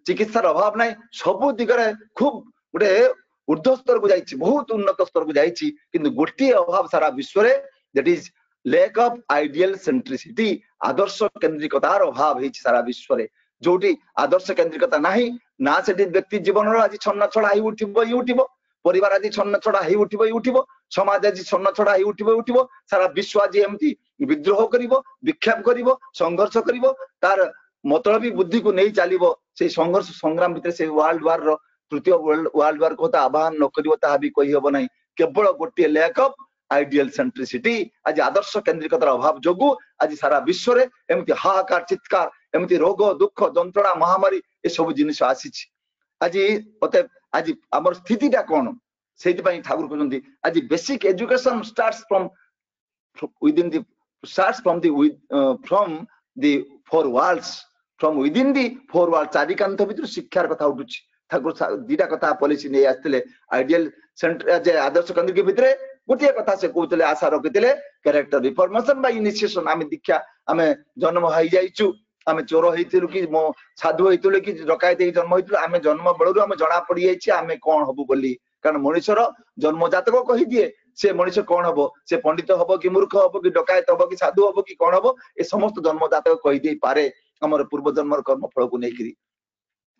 Speaker 9: चिकित्सार अभाव ना सबु दिगरे खूब गोटे ऊर्ध्व स्तर को जाइए बहुत उन्नत स्तर को जाइए गोटे अभाव सारा विश्व रे that is lack of ideal centricity आदर्श केन्द्रिकतार अभाव है सारा विश्व रे जोटी आदर्श केन्द्रिकता नाही ना से व्यक्ति जीवन आज छन्न छड़ा ही उठिबो परिवार आज छन्न छड़ा ही उठिबो समाज आज छन्न छड़ा ही उठिबो सारा विश्व आज एमती विद्रोह करिवो विक्षेप करिवो संघर्ष करिवो तार मतलबी बुद्धि को नहीं चलिवो से संघर्ष संग्राम भितर से वर्ल्ड वार रो तृतीय वर्ल्ड वार को आह्वान न करिवो ताहा भी कही हबो नहीं केवल गोटे लैक ऑफ आइडियल सेंट्रिसिटी आज आदर्श केन्द्रिकतार अभाव जोगु आज सारा विश्व रे एमती हाहाकार चित्कार एमती रोग दुख जंत्रणा महामारी ए सब जिनिस आसी आज मते आज आमर स्थितिटा कौन से ठाकुर कहते आज basic education starts from within the starts from the four walls from within the four walls चारिकांत भितर शिक्षार कथा उठुची ठाकुर दीटा कथा पॉलिसी नहीं आसते आइडियल सेंटर आदर्श केन्द्रिक भितर गोटे कथा से कहते आशा रखिते कैरेक्टर रिफॉर्मेशन बाय इनिशिएशन आम दीक्षा आम जन्म हो जाइचु आम चोर होइतिलु कि मो साधु होइतिलु कि डकायत जन्म होइतिलु आम जन्म बेलू आम जना पड़ी जाइए आम कौन हबु बोली कारण मनुष्यर जन्म जातक कही दिए से मनुष्य कौन हम से पंडित हम कि मूर्ख हम कि डकायत हम कि साधु हम कि कौन हम ए समस्त जन्म जातक कही दे पारे आमर पूर्व जन्मर कर्म फल को लेकिन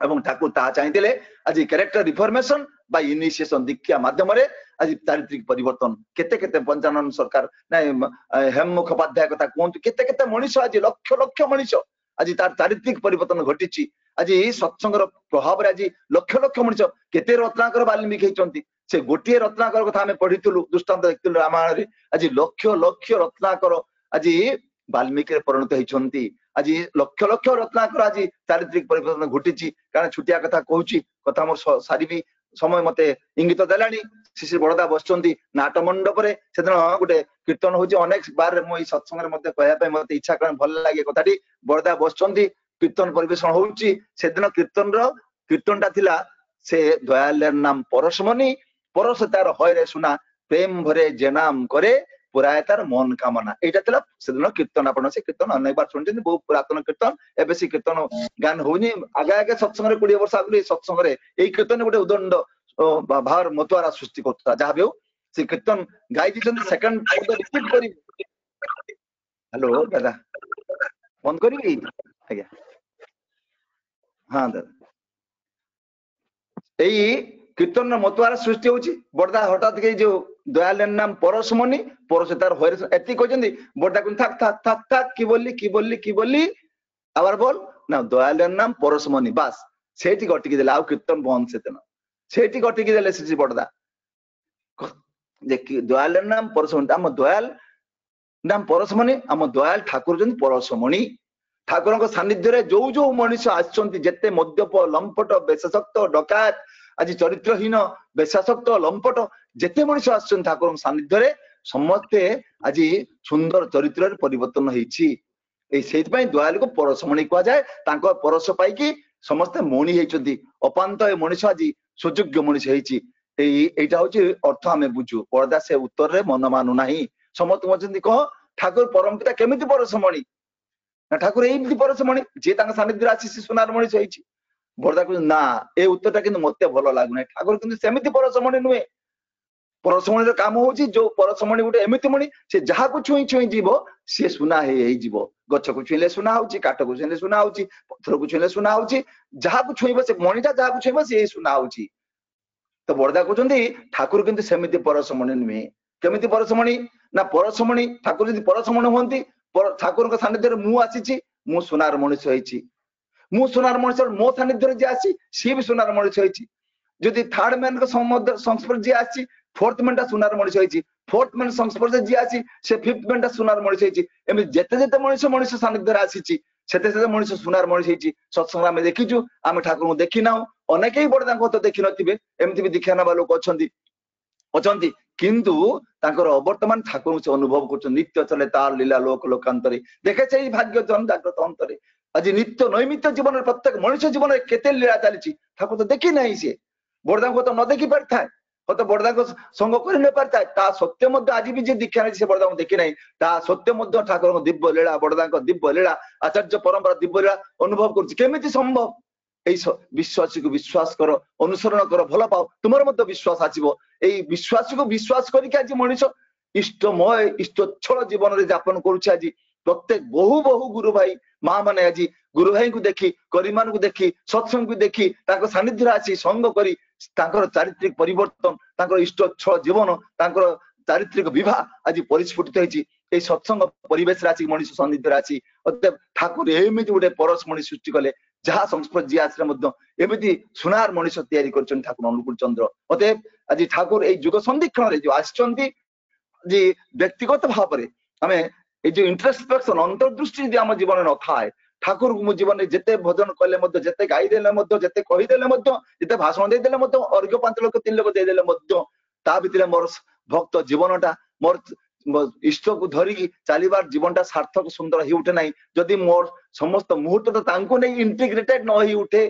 Speaker 9: এবং ঠাকুর তাহা চাইলে আজি ক্যারেক্टर রিফর্মেशन বা ইনিशिएशन দীক্ষা মাধ্যমে আজি চারিত্রিক পরিবর্তন কেতে কেতে পঞ্চানন সরকার না হেম মুখোপাধ্যায় কথা কুহতু কেতে কেতে মଣିষ আজি লক্ষ লক্ষ মଣିষ আজি তার চারিত্রিক পরিবর্তন ঘটিছি আজি সৎসঙ্গর প্রভাବରେ আজি লক্ষ লক্ষ মଣିଷ কেতে রত্নাକର ବାଲ୍ମୀକି ହେଇଛନ୍ତି ସେ ଗୋଟିଏ ରତ୍ନାକର କଥା ଆମେ ପଢିଥିଲୁ ଦୃଷ୍ଟାନ୍ତ ଦେଖିଥିଲୁ ରାମାୟଣରେ ଆଜି ଲକ୍ଷ ଲକ୍ଷ ରତ୍ନାକର ଆଜି ବାଲ୍ମୀକିରେ ପରିଣତ ହେଇଛନ୍ତି ଆଜି ଲକ୍ଷ ଲକ୍ଷ ରତ୍ନାକର ଆଜି ଚାରିତ୍ରିକ ପରିବର୍ତ୍ତନ ଘଟିଛି କାରଣ ଛୁଟିଆ କଥା କହୁଛି କଥା ମୋର ସାରିବି ସମୟ ମତେ ଇଙ୍ଗିତ ଦେଲାଣି ଶ୍ରୀ ବଡଦା ବସିଛନ୍ତି ନାଟ ମଣ୍ଡପରେ ସେଦିନ ଗୋଟେ କୀର୍ତ୍ତନ ହଉଛି ଅନେକ ବାର ମୁଁ ଏଇ ସତ୍ସଙ୍ଗରେ ମତେ କହିବା ପାଇଁ ମତେ ଇଚ୍ଛା କରେ ଭଲ ଲାଗେ କଥାଟି ବଡଦା ବସିଛନ୍ତି କୀର୍ତ୍ତନ ପରିବେଷଣ ହଉଛି ସେଦିନ କୀର୍ତ୍ତନଟା ଥିଲା ସେ ଦୟାଲର ନାମ ପରଶମଣି পরশ তার হয় শোনা প্রেম ভরে যে নাম করে পুরায় তার মন কামনা এইটা ଥିଲା সেদিন কীর্তন ଆପଣ ସେ কীর্তନ ଅନେକবার ଶୁଣିଛନ୍ତି ବହୁତ ପୁରାତନ କୀର୍ତ୍ତନ ଏବେ ସେ କୀର୍ତ୍ତନ ଗାନ ହଉନି ଆଗେ ଆଗେ ସତ୍ସଙ୍ଗରେ 20 ବର୍ଷ ଆଗରୁ ଏଇ ସତ୍ସଙ୍ଗରେ ଏଇ କୀର୍ତ୍ତନ ଗୋଟେ ଉଦଣ୍ଡ ଭାର ମତୁଆରା ସୃଷ୍ଟି କରୁଥିଲା ଯାହା ବି ହଉ ସେ କୀର୍ତ୍ତନ ଗାଇ ଦେଇଛନ୍ତି ସେକେଣ୍ଡ ରିପିଟ କରି ହ୍ୟାଲୋ ଦାଦା ବନ୍ଦ କରିବି ଆଜ୍ଞା ହଁ ଦାଦା এই কীর্তন মতোয়ারা সৃষ্টি হচ্ছে বড়দা হঠাৎ এই যে দয়ালের নাম পরশমণি পরশ তার হয়ে এত কইছেন বড়দা কোন থাক থাক থাক থাক কি বললি আবার বল না দয়ালের নাম পরশমণি বাস সেইটি গটিকি দেলে আউ কীর্তন বন্ধ সেদিন সেইটি গটিকি দেলে শ্রী বড়দা যে দয়ালের নাম পরশমণি আম দয়াল নাম পরশমণি আম দয়াল ঠাকুর যেন পরশমণি ଠାକୁରଙ୍କ ସାନ୍ନିଧ୍ୟରେ ଯୋଉ ମଣିଷ ଆସିଛନ୍ତି ଯେତେ ମଦ୍ୟପ ଲମ୍ପଟ ବେଶାସକ୍ତ ଡକାୟତ ଆଜି ଚରିତ୍ରହୀନ ବେଶାସକ୍ତ ଲମ୍ପଟ ଯେତେ ମଣିଷ ଆସିଛନ୍ତି ଠାକୁରଙ୍କ ସାନ୍ନିଧ୍ୟରେ ସମସ୍ତେ ଆଜି ସୁନ୍ଦର ଚରିତ୍ରରେ ପରିବର୍ତ୍ତନ ହେଇଛି ଏଇ ସେଇଥିପାଇଁ ଦୟାଲୁକୁ ପରଶମଣି କୁହାଯାଏ ତାଙ୍କ ପରଶ ପାଇକି ସମସ୍ତେ ମଣି ହେଇଛନ୍ତି ଅପାନ୍ତ ଏ ମଣିଷ ଆଜି ସୁଯୋଗ୍ୟ ମଣିଷ ହେଇଛି এইটা ହଉଛି ଅର୍ଥ ଆମେ ବୁଝୁ ପରଦା ସେ ଉତ୍ତରରେ ମନ ମାନୁ ନାହିଁ ସମସ୍ତେ କହୁଛନ୍ତି କହ ଠାକୁର ପରମ ପିତା କେମିତି ପରଶମଣି ନା ଠାକୁର ଏମିତି ପରଶମଣି ଯିଏ ତାଙ୍କ ସାନ୍ନିଧ୍ୟରେ ଆସି ସେ ସୁନାର ମଣିଷ ହେଇଛି ବରଦା କହୁଛନ୍ତି ନା ଏ ଉତ୍ତରଟା କିନ୍ତୁ ମତେ ଭଲ ଲାଗୁନାହିଁ ଠାକୁର କିନ୍ତୁ ସେମିତି ପରଶମଣି ନୁହେଁ ପରଶମଣିର କାମ ହଉଛି ଯୋଉ ପରଶମଣି ଗୋଟେ ଏମିତି ମଣି ସେ ଯାହାକୁ ଛୁଇଁ ଯିବ ସିଏ ସୁନା ହେଇଯିବ ଗଛକୁ ଛୁଇଁଲେ ସୁନା ହଉଛି କାଠକୁ ଛୁଇଁଲେ ସୁନା ହଉଛି ପଥରକୁ ଛୁଇଁଲେ ସୁନା ହଉଛି ଯାହାକୁ ଛୁଇଁବ ସେ ମଣିଟା ଯାହାକୁ ଛୁଇଁବ ସିଏ ସୁନା ହଉଛି ତ ବରଦା କହୁଛନ୍ତି ଠାକୁର କିନ୍ତୁ ସେମିତି ପରଶମଣି ନୁହେଁ କେମିତି ପରଶମଣି ନା ପରଶମଣି ଠାକୁର ଯଦି ପରଶମଣି ହୁଅନ୍ତି ଠାକୁରଙ୍କ ସାନ୍ନିଧ୍ୟରେ ମୁଁ ଆସିଛି ମୁଁ ସୁନାର ମଣିଷ ହେଇଛି ମୁଁ ସୁନାର ମଣିଷ ମୋ ସାନ୍ନିଧ୍ୟରେ ଯିଏ ଆସିଛି ସିଏ ବି ସୁନାର ମଣିଷ ହେଇଛି ଯଦି ଥାର୍ଡ ମ୍ୟାନଙ୍କ ସଂସ୍ପର୍ଶ ଯିଏ ଆସିଛି ଫୋର୍ଥ ମ୍ୟାନଟା ସୁନାର ମଣିଷ ହେଇଛି ଫୋର୍ଥ ମ୍ୟାନ ସଂସ୍ପର୍ଶରେ ଯିଏ ଆସିଛି ସେ ଫିଫ୍ଥ ମ୍ୟାନଟା ସୁନାର ମଣିଷ ହେଇଛି ଏମିତି ଯେତେ ମଣିଷ ସାନ୍ନିଧ୍ୟରେ ଆସିଛି ସେତେ ମଣିଷ ସୁନାର ମଣିଷ ହେଇଛି ସତ୍ସଙ୍ଗ ଆମେ ଦେଖିଛୁ ଆମେ ଠାକୁରଙ୍କୁ ଦେଖିନାହୁଁ ଅନେକେଇ ବଡ ତାଙ୍କ ତ ଦେଖିନଥିବେ ଏମିତି ବି ଦୀକ୍ଷା ନେବା ଲୋକ ଅଛନ୍ତି କିନ୍ତୁ ତାଙ୍କର ଅବର୍ତ୍ତମାନ ଠାକୁରଙ୍କୁ ସେ ଅନୁଭବ କରୁଛନ୍ତି ନିତ୍ୟ ଚଲେ ତାର ଲୀଳା ଲୋକାନ୍ତରେ ଦେଖେ ସେଇ ଭାଗ୍ୟ ଜନ ଜାଗ୍ରତ ଅନ୍ତରେ ଆଜି ନିତ୍ୟ ନୈମିତ୍ୟ ଜୀବନରେ ପ୍ରତ୍ୟେକ ମଣିଷ ଜୀବନରେ କେତେ ଲୀଳା ଚାଲିଛି ଠାକୁର ତ ଦେଖି ନାହିଁ ସିଏ ବଡଦାଙ୍କୁ ତ ନ ଦେଖି ପାରିଥାଏ ହତ ବଡଦାଙ୍କ ସଙ୍ଗ କରି ନ ପାରିଥାଏ ତା ସତ୍ୟ ମଧ୍ୟ ଆଜି ବି ଯିଏ ଦୀକ୍ଷା ନେଇଛି ସେ ବଡଦାଙ୍କୁ ଦେଖି ନାହିଁ ତା ସତ୍ୟ ମଧ୍ୟ ଠାକୁରଙ୍କ ଦିବ୍ୟ ଲୀଳା ବଡଦାଙ୍କ ଦିବ୍ୟ ଲୀଳା ଆଚାର୍ଯ୍ୟ ପରମ୍ପରା ଦିବ୍ୟ ଲୀଳା ଅନୁଭବ କରୁଛି କେମିତି ସମ୍ଭବ এই বিশ্বাসীକୁ ବିଶ୍ୱାସ କର ଅନୁସରଣ କର ଭଲ ପାଅ ତୁମର ମଧ୍ୟ ବିଶ୍ୱାସ ଆସିବ এই ବିଶ୍ୱାସୀକୁ ବିଶ୍ୱାସ କରିକି ଆଜି ମଣିଷ ଇଷ୍ଟମୟ ଇଷ୍ଟୋଚ୍ଛଳ ଜୀବନରେ ଯାପନ କରୁଛି ଆଜି ପ୍ରତ୍ୟେକ ବହୁ ଗୁରୁ ଭାଇ ମା ମାନେ ଆଜି ଗୁରୁ ଭାଇଙ୍କୁ ଦେଖି କରିମାନଙ୍କୁ ଦେଖି ସତ୍ସଙ୍ଗକୁ ଦେଖି ତାଙ୍କ ସାନ୍ନିଧ୍ୟରେ ଆସି ସଙ୍ଗ କରି ତାଙ୍କର ଚାରିତ୍ରିକ ପରିବର୍ତ୍ତନ ତାଙ୍କର ଇଷ୍ଟୋଚ୍ଛଳ ଜୀବନ ତାଙ୍କର ଚାରିତ୍ରିକ ବିବାହ ଆଜି ପରିସ୍ଫୁଟିତ ହେଇଛି এই সৎসঙ্গ পরিবেশରେ আসি মଣିଷ ସାନ୍ନିଧ୍ୟରେ ଆସି ଅତএବ ଠାକୁର ଏମିତି ଗୋଟେ ପରଶମଣି ସୃଷ୍ଟି କଲେ ଯାହା ସଂସ୍ପର୍ଶ ଯିଏ ଆସିଲେ ମଧ୍ୟ ଏମିତି ସୁନାର ମଣିଷ ତିଆରି କରିଛନ୍ତି ଠାକୁର ଅନୁକୂଳ ଚନ୍ଦ୍ର ଅତଏବ ଆଜି ଠାକୁର ଏଇ ଯୁଗ ସନ୍ଧିକ୍ଷଣରେ ଯୋଉ ଆସିଛନ୍ତି ଯେ ବ୍ୟକ୍ତିଗତ ଭାବରେ ଆମେ এই ଯୋଉ ଇଣ୍ଟ୍ରୋସ୍ପେକ୍ସନ ଅନ୍ତର୍ଦୃଷ୍ଟି ଯଦି ଆମ ଜୀବନରେ ନଥାଏ ଠାକୁରଙ୍କୁ ମୋ ଜୀବନରେ ଯେତେ ଭଜନ କଲେ ମଧ୍ୟ ଯେତେ ଗାଇଦେଲେ ମଧ୍ୟ ଯେତେ କହିଦେଲେ ମଧ୍ୟ ଯେତେ ଭାଷଣ ଦେଇଦେଲେ ମଧ୍ୟ ଅର୍ଘ୍ୟ 5 ଲକ୍ଷ 3 ଲକ୍ଷ ଦେଇଦେଲେ ମଧ୍ୟ ତା ଭିତରେ ମୋର ଭକ୍ତ ଜୀବନଟା ମୋର ଇଷ୍ଟକୁ ଧରିକି ଚାଲିବାର ଜୀବନଟା ସାର୍ଥକ ସୁନ୍ଦର ହେଇ ଉଠେ ନାହିଁ ଯଦି ମୋର ସମସ୍ତ ମୁହୂର୍ତ୍ତ ତାଙ୍କୁ ନେଇ ଇଣ୍ଟିଗ୍ରେଟେଡ ନ ହେଇ ଉଠେ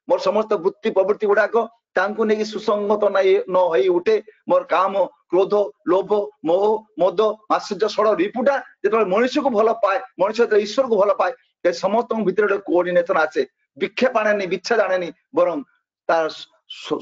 Speaker 9: ମୋର ସମସ୍ତ ବୃତ୍ତି ପ୍ରବୃତ୍ତି ଗୁଡାକ ତାଙ୍କୁ ନେଇକି ସୁସଙ୍ଗତ ନ ହେଇ ଉଠେ ମୋର କାମ କ୍ରୋଧ ଲୋଭ ମୋହ ମଦ ମାତ୍ସର୍ଯ୍ୟ ଷଡ଼ ରିପୁଟା ଯେତେବେଳେ ମଣିଷକୁ ଭଲ ପାଏ ମଣିଷ ଯେତେବେଳେ ଈଶ୍ୱରକୁ ଭଲ ପାଏ ସେ ସମସ୍ତଙ୍କ ଭିତରେ ଗୋଟେ କୋଅର୍ଡିନେସନ ଆସେ ବିକ୍ଷେପ ଆଣେନି ବିଚ୍ଛେଦ ଆଣେନି ବରଂ ତାର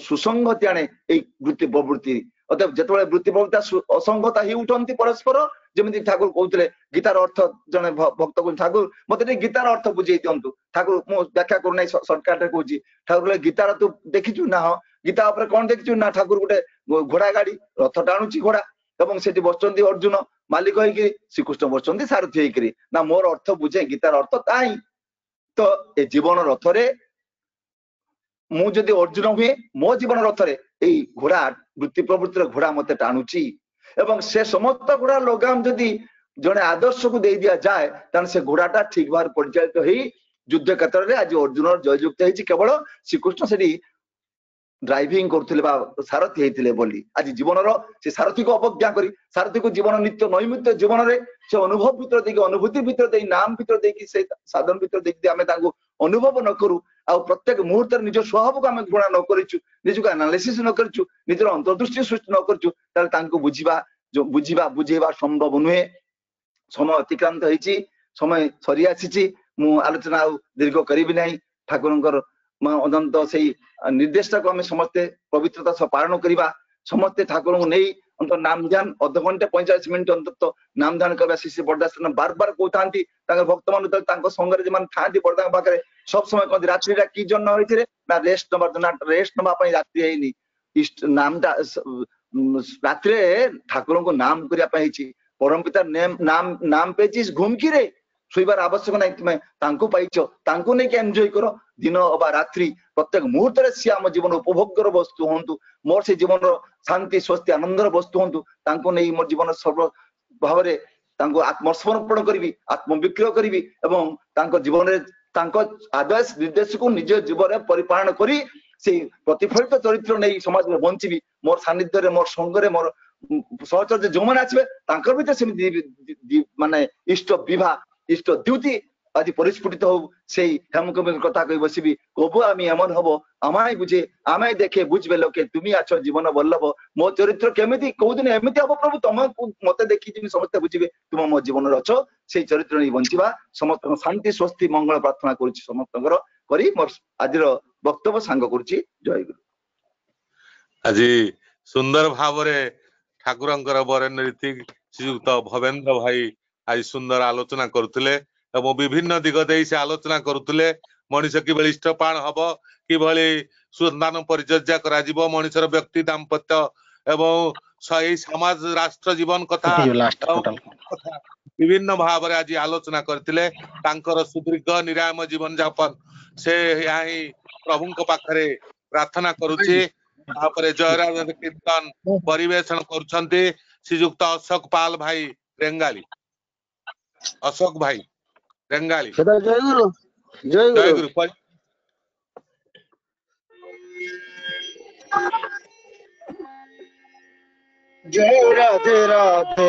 Speaker 9: ସୁସଙ୍ଗତି ଆଣେ ଏଇ ବୃତ୍ତି ପ୍ରବୃତ୍ତି ଅତଏବ ଯେତେବେଳେ ବୃତ୍ତି ପ୍ରବୃତ୍ତି ଅସଙ୍ଗତା ହେଇ ଉଠନ୍ତି ପରସ୍ପର ଯେମିତି ଠାକୁର କହୁଥିଲେ ଗୀତାର ଅର୍ଥ ଜଣେ ଭକ୍ତ କହୁଛନ୍ତି ଠାକୁର ମତେ ଟିକେ ଗୀତାର ଅର୍ଥ ବୁଝେଇ ଦିଅନ୍ତୁ। ଠାକୁର ମୁଁ ବ୍ୟାଖ୍ୟା କରୁନାହିଁ ସର୍ଟକଟରେ କହୁଛି। ଠାକୁର କହିଲେ ଗୀତାର ତୁ ଦେଖିଛୁ ନା? ହଁ। ଗୀତା ଉପରେ କଣ ଦେଖିଛୁ ନା ଠାକୁର ଗୋଟେ ଘୋଡା ଗାଡି ରଥ ଟାଣୁଛି ଘୋଡା ଏବଂ ସେଠି ବସିଛନ୍ତି ଅର୍ଜୁନ ମାଲିକ ହେଇକି, ଶ୍ରୀକୃଷ୍ଣ ବସିଛନ୍ତି ସାରଥି ହେଇକିରି। ନା ମୋର ଅର୍ଥ ବୁଝେ ଗୀତାର ଅର୍ଥ ତାହିଁ। ତ ଏ ଜୀବନ ରଥରେ ମୁଁ ଯଦି ଅର୍ଜୁନ ହୁଏ ମୋ ଜୀବନ ରଥରେ ଏଇ ଘୋଡା ବୃତ୍ତି ପ୍ରବୃତ୍ତିର ଘୋଡା ମତେ ଟାଣୁଛି ଏବଂ ସେ ସମସ୍ତ ଘୋଡା ଲଗାମ ଯଦି ଜଣେ ଆଦର୍ଶକୁ ଦେଇ ଦିଆଯାଏ ତାହେଲେ ସେ ଘୋଡାଟା ଠିକ ଭାବରେ ପରିଚାଳିତ ହେଇ ଯୁଦ୍ଧ କ୍ଷେତ୍ରରେ ଆଜି ଅର୍ଜୁନର ଜୟଯୁକ୍ତ ହେଇଛି କେବଳ ଶ୍ରୀକୃଷ୍ଣ ସେଠି ଡ୍ରାଇଭିଂ କରୁଥିଲେ ବା ସାରଥୀ ହେଇଥିଲେ ବୋଲି। ଆଜି ଜୀବନର ସେ ସାରଥୀକୁ ଅବଜ୍ଞା କରି ସାରଥୀକୁ ଜୀବନ ନିତ୍ୟ ନୈମିତ୍ୟ ଜୀବନରେ ସେ ଅନୁଭବ ଭିତରେ ଦେଇକି ଅନୁଭୂତି ଭିତରେ ଦେଇ ନାମ ଭିତରେ ଦେଇକି ସେ ସାଧନ ଭିତରେ ଦେଇକି ଆମେ ତାଙ୍କୁ ଅନୁଭବ ନ କରୁ ଆଉ ପ୍ରତ୍ୟେକ ମୁହୂର୍ତ୍ତରେ ନିଜ ସ୍ୱଭାବକୁ ଆମେ ଘୃଣା ନ କରିଛୁ, ନିଜକୁ ଆନାଲିସିସ୍ ନ କରିଛୁ, ନିଜର ଅନ୍ତର୍ଦୃଷ୍ଟି ସୃଷ୍ଟି ନ କରିଛୁ ତାହେଲେ ତାଙ୍କୁ ବୁଝେଇବା ସମ୍ଭବ ନୁହେଁ। ସମୟ ଅତିକ୍ରାନ୍ତ ହେଇଛି, ସମୟ ସରି ଆସିଛି। ମୁଁ ଆଲୋଚନା ଆଉ ଦୀର୍ଘ କରିବି ନାହିଁ। ଠାକୁରଙ୍କର ଅନନ୍ତ ସେଇ ନିର୍ଦ୍ଦେଶଟାକୁ ଆମେ ସମସ୍ତେ ପବିତ୍ରତା ସହ ପାଳନ କରିବା। ସମସ୍ତେ ଠାକୁରଙ୍କୁ ନେଇ ଅନ୍ତତଃ ନାମ ଧ୍ୟାନ ଅଧଘଣ୍ଟେ 45 ମିନିଟ୍ ଅନ୍ତତଃ ନାମ ଧ୍ୟାନ କରିବା। ଶ୍ରୀ ବରଦାସ ବାର କହୁଥାନ୍ତି ତାଙ୍କ ଭକ୍ତମାନେ ତାଙ୍କ ସଙ୍ଗରେ ଯେଉଁମାନେ ଥାଆନ୍ତି ବରଦାଙ୍କ ପାଖରେ ସବ ସମୟ କହନ୍ତି ରାତ୍ରିଟା କି ଜନ୍ମ ହେଇଥିଲେ ନା ରେଷ୍ଟ ନବା ପାଇଁ ରାତ୍ରି ହେଇନି। ନାମଟା ରାତିରେ ଠାକୁରଙ୍କୁ ନାମ କରିବା ପାଇଁ ହେଇଛି। ପରମ ପିତା ନାମ ପେଚିସ୍ ଘୁମକିରେ ଶୋଇବାର ଆବଶ୍ୟକ ନାହିଁ। ତୁମେ ତାଙ୍କୁ ପାଇଛ, ତାଙ୍କୁ ନେଇକି ଏନ୍ଜୟ କର। ଦିନ ଅବା ରାତ୍ରି ପ୍ରତ୍ୟେକ ମୁହୂର୍ତ୍ତରେ ସିଏ ଆମ ଜୀବନ ଉପଭୋଗର ବସ୍ତୁ ହୁଅନ୍ତୁ। ମୋର ସେ ଜୀବନର ଶାନ୍ତି ସ୍ୱସ୍ତି ଆନନ୍ଦର ବସ୍ତୁ ହୁଅନ୍ତୁ। ତାଙ୍କୁ ନେଇ ମୋର ଜୀବନ ସର୍ବ ଭାବରେ ତାଙ୍କୁ ଆତ୍ମସମର୍ପଣ କରିବି, ଆତ୍ମବିକ୍ରୟ କରିବି ଏବଂ ତାଙ୍କ ଜୀବନରେ ତାଙ୍କ ଆଦେଶ ନିର୍ଦ୍ଦେଶକୁ ନିଜ ଜୀବନରେ ପରିପାଳନ କରି ସେଇ ପ୍ରତିଫଳିତ ଚରିତ୍ର ନେଇ ସମାଜରେ ବଞ୍ଚିବି। ମୋର ସାନ୍ନିଧ୍ୟରେ ମୋର ସଙ୍ଗରେ ମୋର ସହଚର୍ଯ୍ୟ ଯୋଉମାନେ ଆସିବେ ତାଙ୍କର ଭିତରେ ସେମିତି ମାନେ ଇଷ୍ଟ ବିଭା ଇଷ୍ଟ ଦ୍ୟୁତି ଆଜି ପରିସ୍ଫୁଟିତ ହଉ। ସେଇ ହେମକବିଙ୍କ କଥା କହି ବସିବି କବୁ আমি এমন হব আমায় বুঝে আমায় দেখে বুঝবে লোকে তুমি আছো জীবন বল্লভ। ମୋ ଚରିତ୍ର କେମିତି କୋଉଦିନ ଏମିତି ହବ ପ୍ରଭୁ ତମକୁ ମତେ ଦେଖି ଯେମିତି ସମସ୍ତେ ବୁଝିବେ ତୁମ ମୋ ଜୀବନରେ ଅଛ। ସେଇ ଚରିତ୍ର ନେଇ ବଞ୍ଚିବା। ସମସ୍ତଙ୍କ ଶାନ୍ତି ସ୍ୱସ୍ତି ମଙ୍ଗଳ ପ୍ରାର୍ଥନା କରୁଛି ସମସ୍ତଙ୍କର କରି ମୋର ଆଜିର ବକ୍ତବ୍ୟ ସାଙ୍ଗ କରୁଛି। ଜୟ ଗୁରୁ।
Speaker 3: ଆଜି ସୁନ୍ଦର ଭାବରେ ଠାକୁରଙ୍କର ବରେଣ୍ୟ ରୀତି ଶ୍ରୀଯୁକ୍ତ ଭବେନ୍ଦ୍ର ଭାଇ ଆଜି ସୁନ୍ଦର ଆଲୋଚନା କରୁଥିଲେ ଏବଂ ବିଭିନ୍ନ ଦିଗ ଦେଇ ସେ ଆଲୋଚନା କରୁଥିଲେ। ମଣିଷ କିଭଳି ଇଷ୍ଟପାଣ ହବ, କିଭଳି ସନ୍ତାନ ପରିଚର୍ଯା କରାଯିବ, ମଣିଷର ବ୍ୟକ୍ତି ଦାମ୍ପତ୍ୟ ଏବଂ ଏଇ ସମାଜ ରାଷ୍ଟ୍ର ଜୀବନ କଥା ବିଭିନ୍ନ ଭାବରେ ଆଜି ଆଲୋଚନା କରିଥିଲେ। ତାଙ୍କର ସୁଦୀର୍ଘ ନିରାମୟ ଜୀବନ ଯାପନ ସେ ଏହା ହିଁ ପ୍ରଭୁଙ୍କ ପାଖରେ ପ୍ରାର୍ଥନା କରୁଛି। ତାପରେ ଜୟରାଜ କୀର୍ତ୍ତନ ପରିବେଷଣ କରୁଛନ୍ତି ଶ୍ରୀଯୁକ୍ତ ଅଶୋକ ପାଲ ଭାଇ ରେଙ୍ଗାଳି। ଅଶୋକ ଭାଇ ରେଙ୍ଗାଳି। ଜୟ ଗୁରୁ।
Speaker 8: जय राधे राधे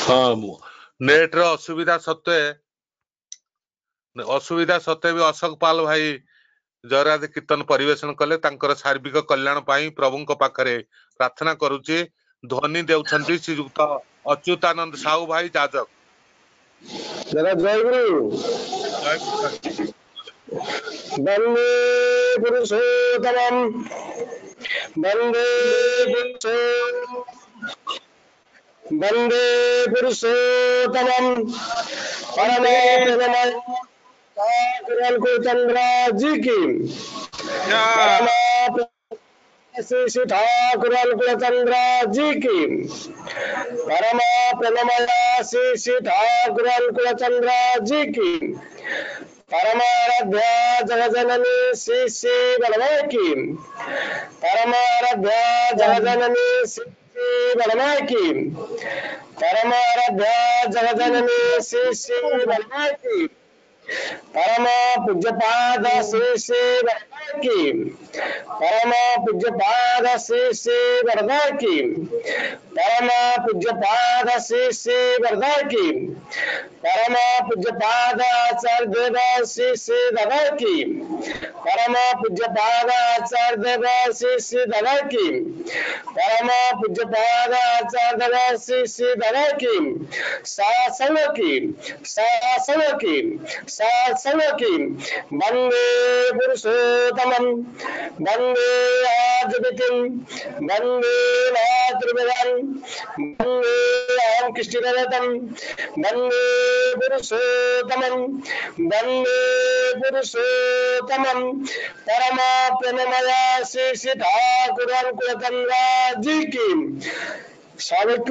Speaker 3: हाँ नेट ର ଅସୁବିଧା ସତ୍ତ୍ୱେ ବି ଅଶୋକ ପାଲ ଭାଇ ଜୟରାଧ କୀର୍ତ୍ତନ ପରିବେଷଣ କଲେ ତାଙ୍କର ସାର୍ବିକ କଲ୍ୟାଣ ପାଇଁ ପ୍ରଭୁଙ୍କ ପାଖରେ ପ୍ରାର୍ଥନା କରୁଛି। ଧ୍ୱନି ଦେଉଛନ୍ତି ଶ୍ରୀଯୁକ୍ତ ଅଚ୍ୟୁତାନନ୍ଦ ସାହୁ ଭାଇ ଯାଜକ।
Speaker 8: ଜୟଗୁରୁ
Speaker 3: ଜୟ ଗୁରୁ ସାର୍।
Speaker 8: ବନ୍ଦେ ପୁରୁଷୋତ୍ତମମ୍ वंदे पुरुषोत्तमम परम प्रेममय ठाकुर चंद्र जी की परम श्री ठाकुर चंद्र जी की परम प्रेममय श्री ठाकुर चंद्र जी की परमाराध्या जगजननी श्री श्री बलमय की परमाराध्या जगजननी श्री श्री बलमय की परमाराध्या जगजननी श्री श्री बलमय की परम पूज्यपाद श्री श्री बलमय की परम पूज्यपाद श्री श्री बलमय की परम पूज्यपाद श्री श्री बलमय की परम पूज्यपाद आचार्य देव श्री श्री दगर की परम पूज्यपाद आचार्य देव श्री श्री दगर की परम पूज्यपाद आचार्य देव श्री श्री दगर की शासन की वंदे पुरुषोत्तमम वंदे आदित्यम वंदे मातृभुवन वंदे ओम कृष्णरतम वंदे पुरुषोत्तमम परम प्रेममय श्री श्री ठाकुर जी की स्वागत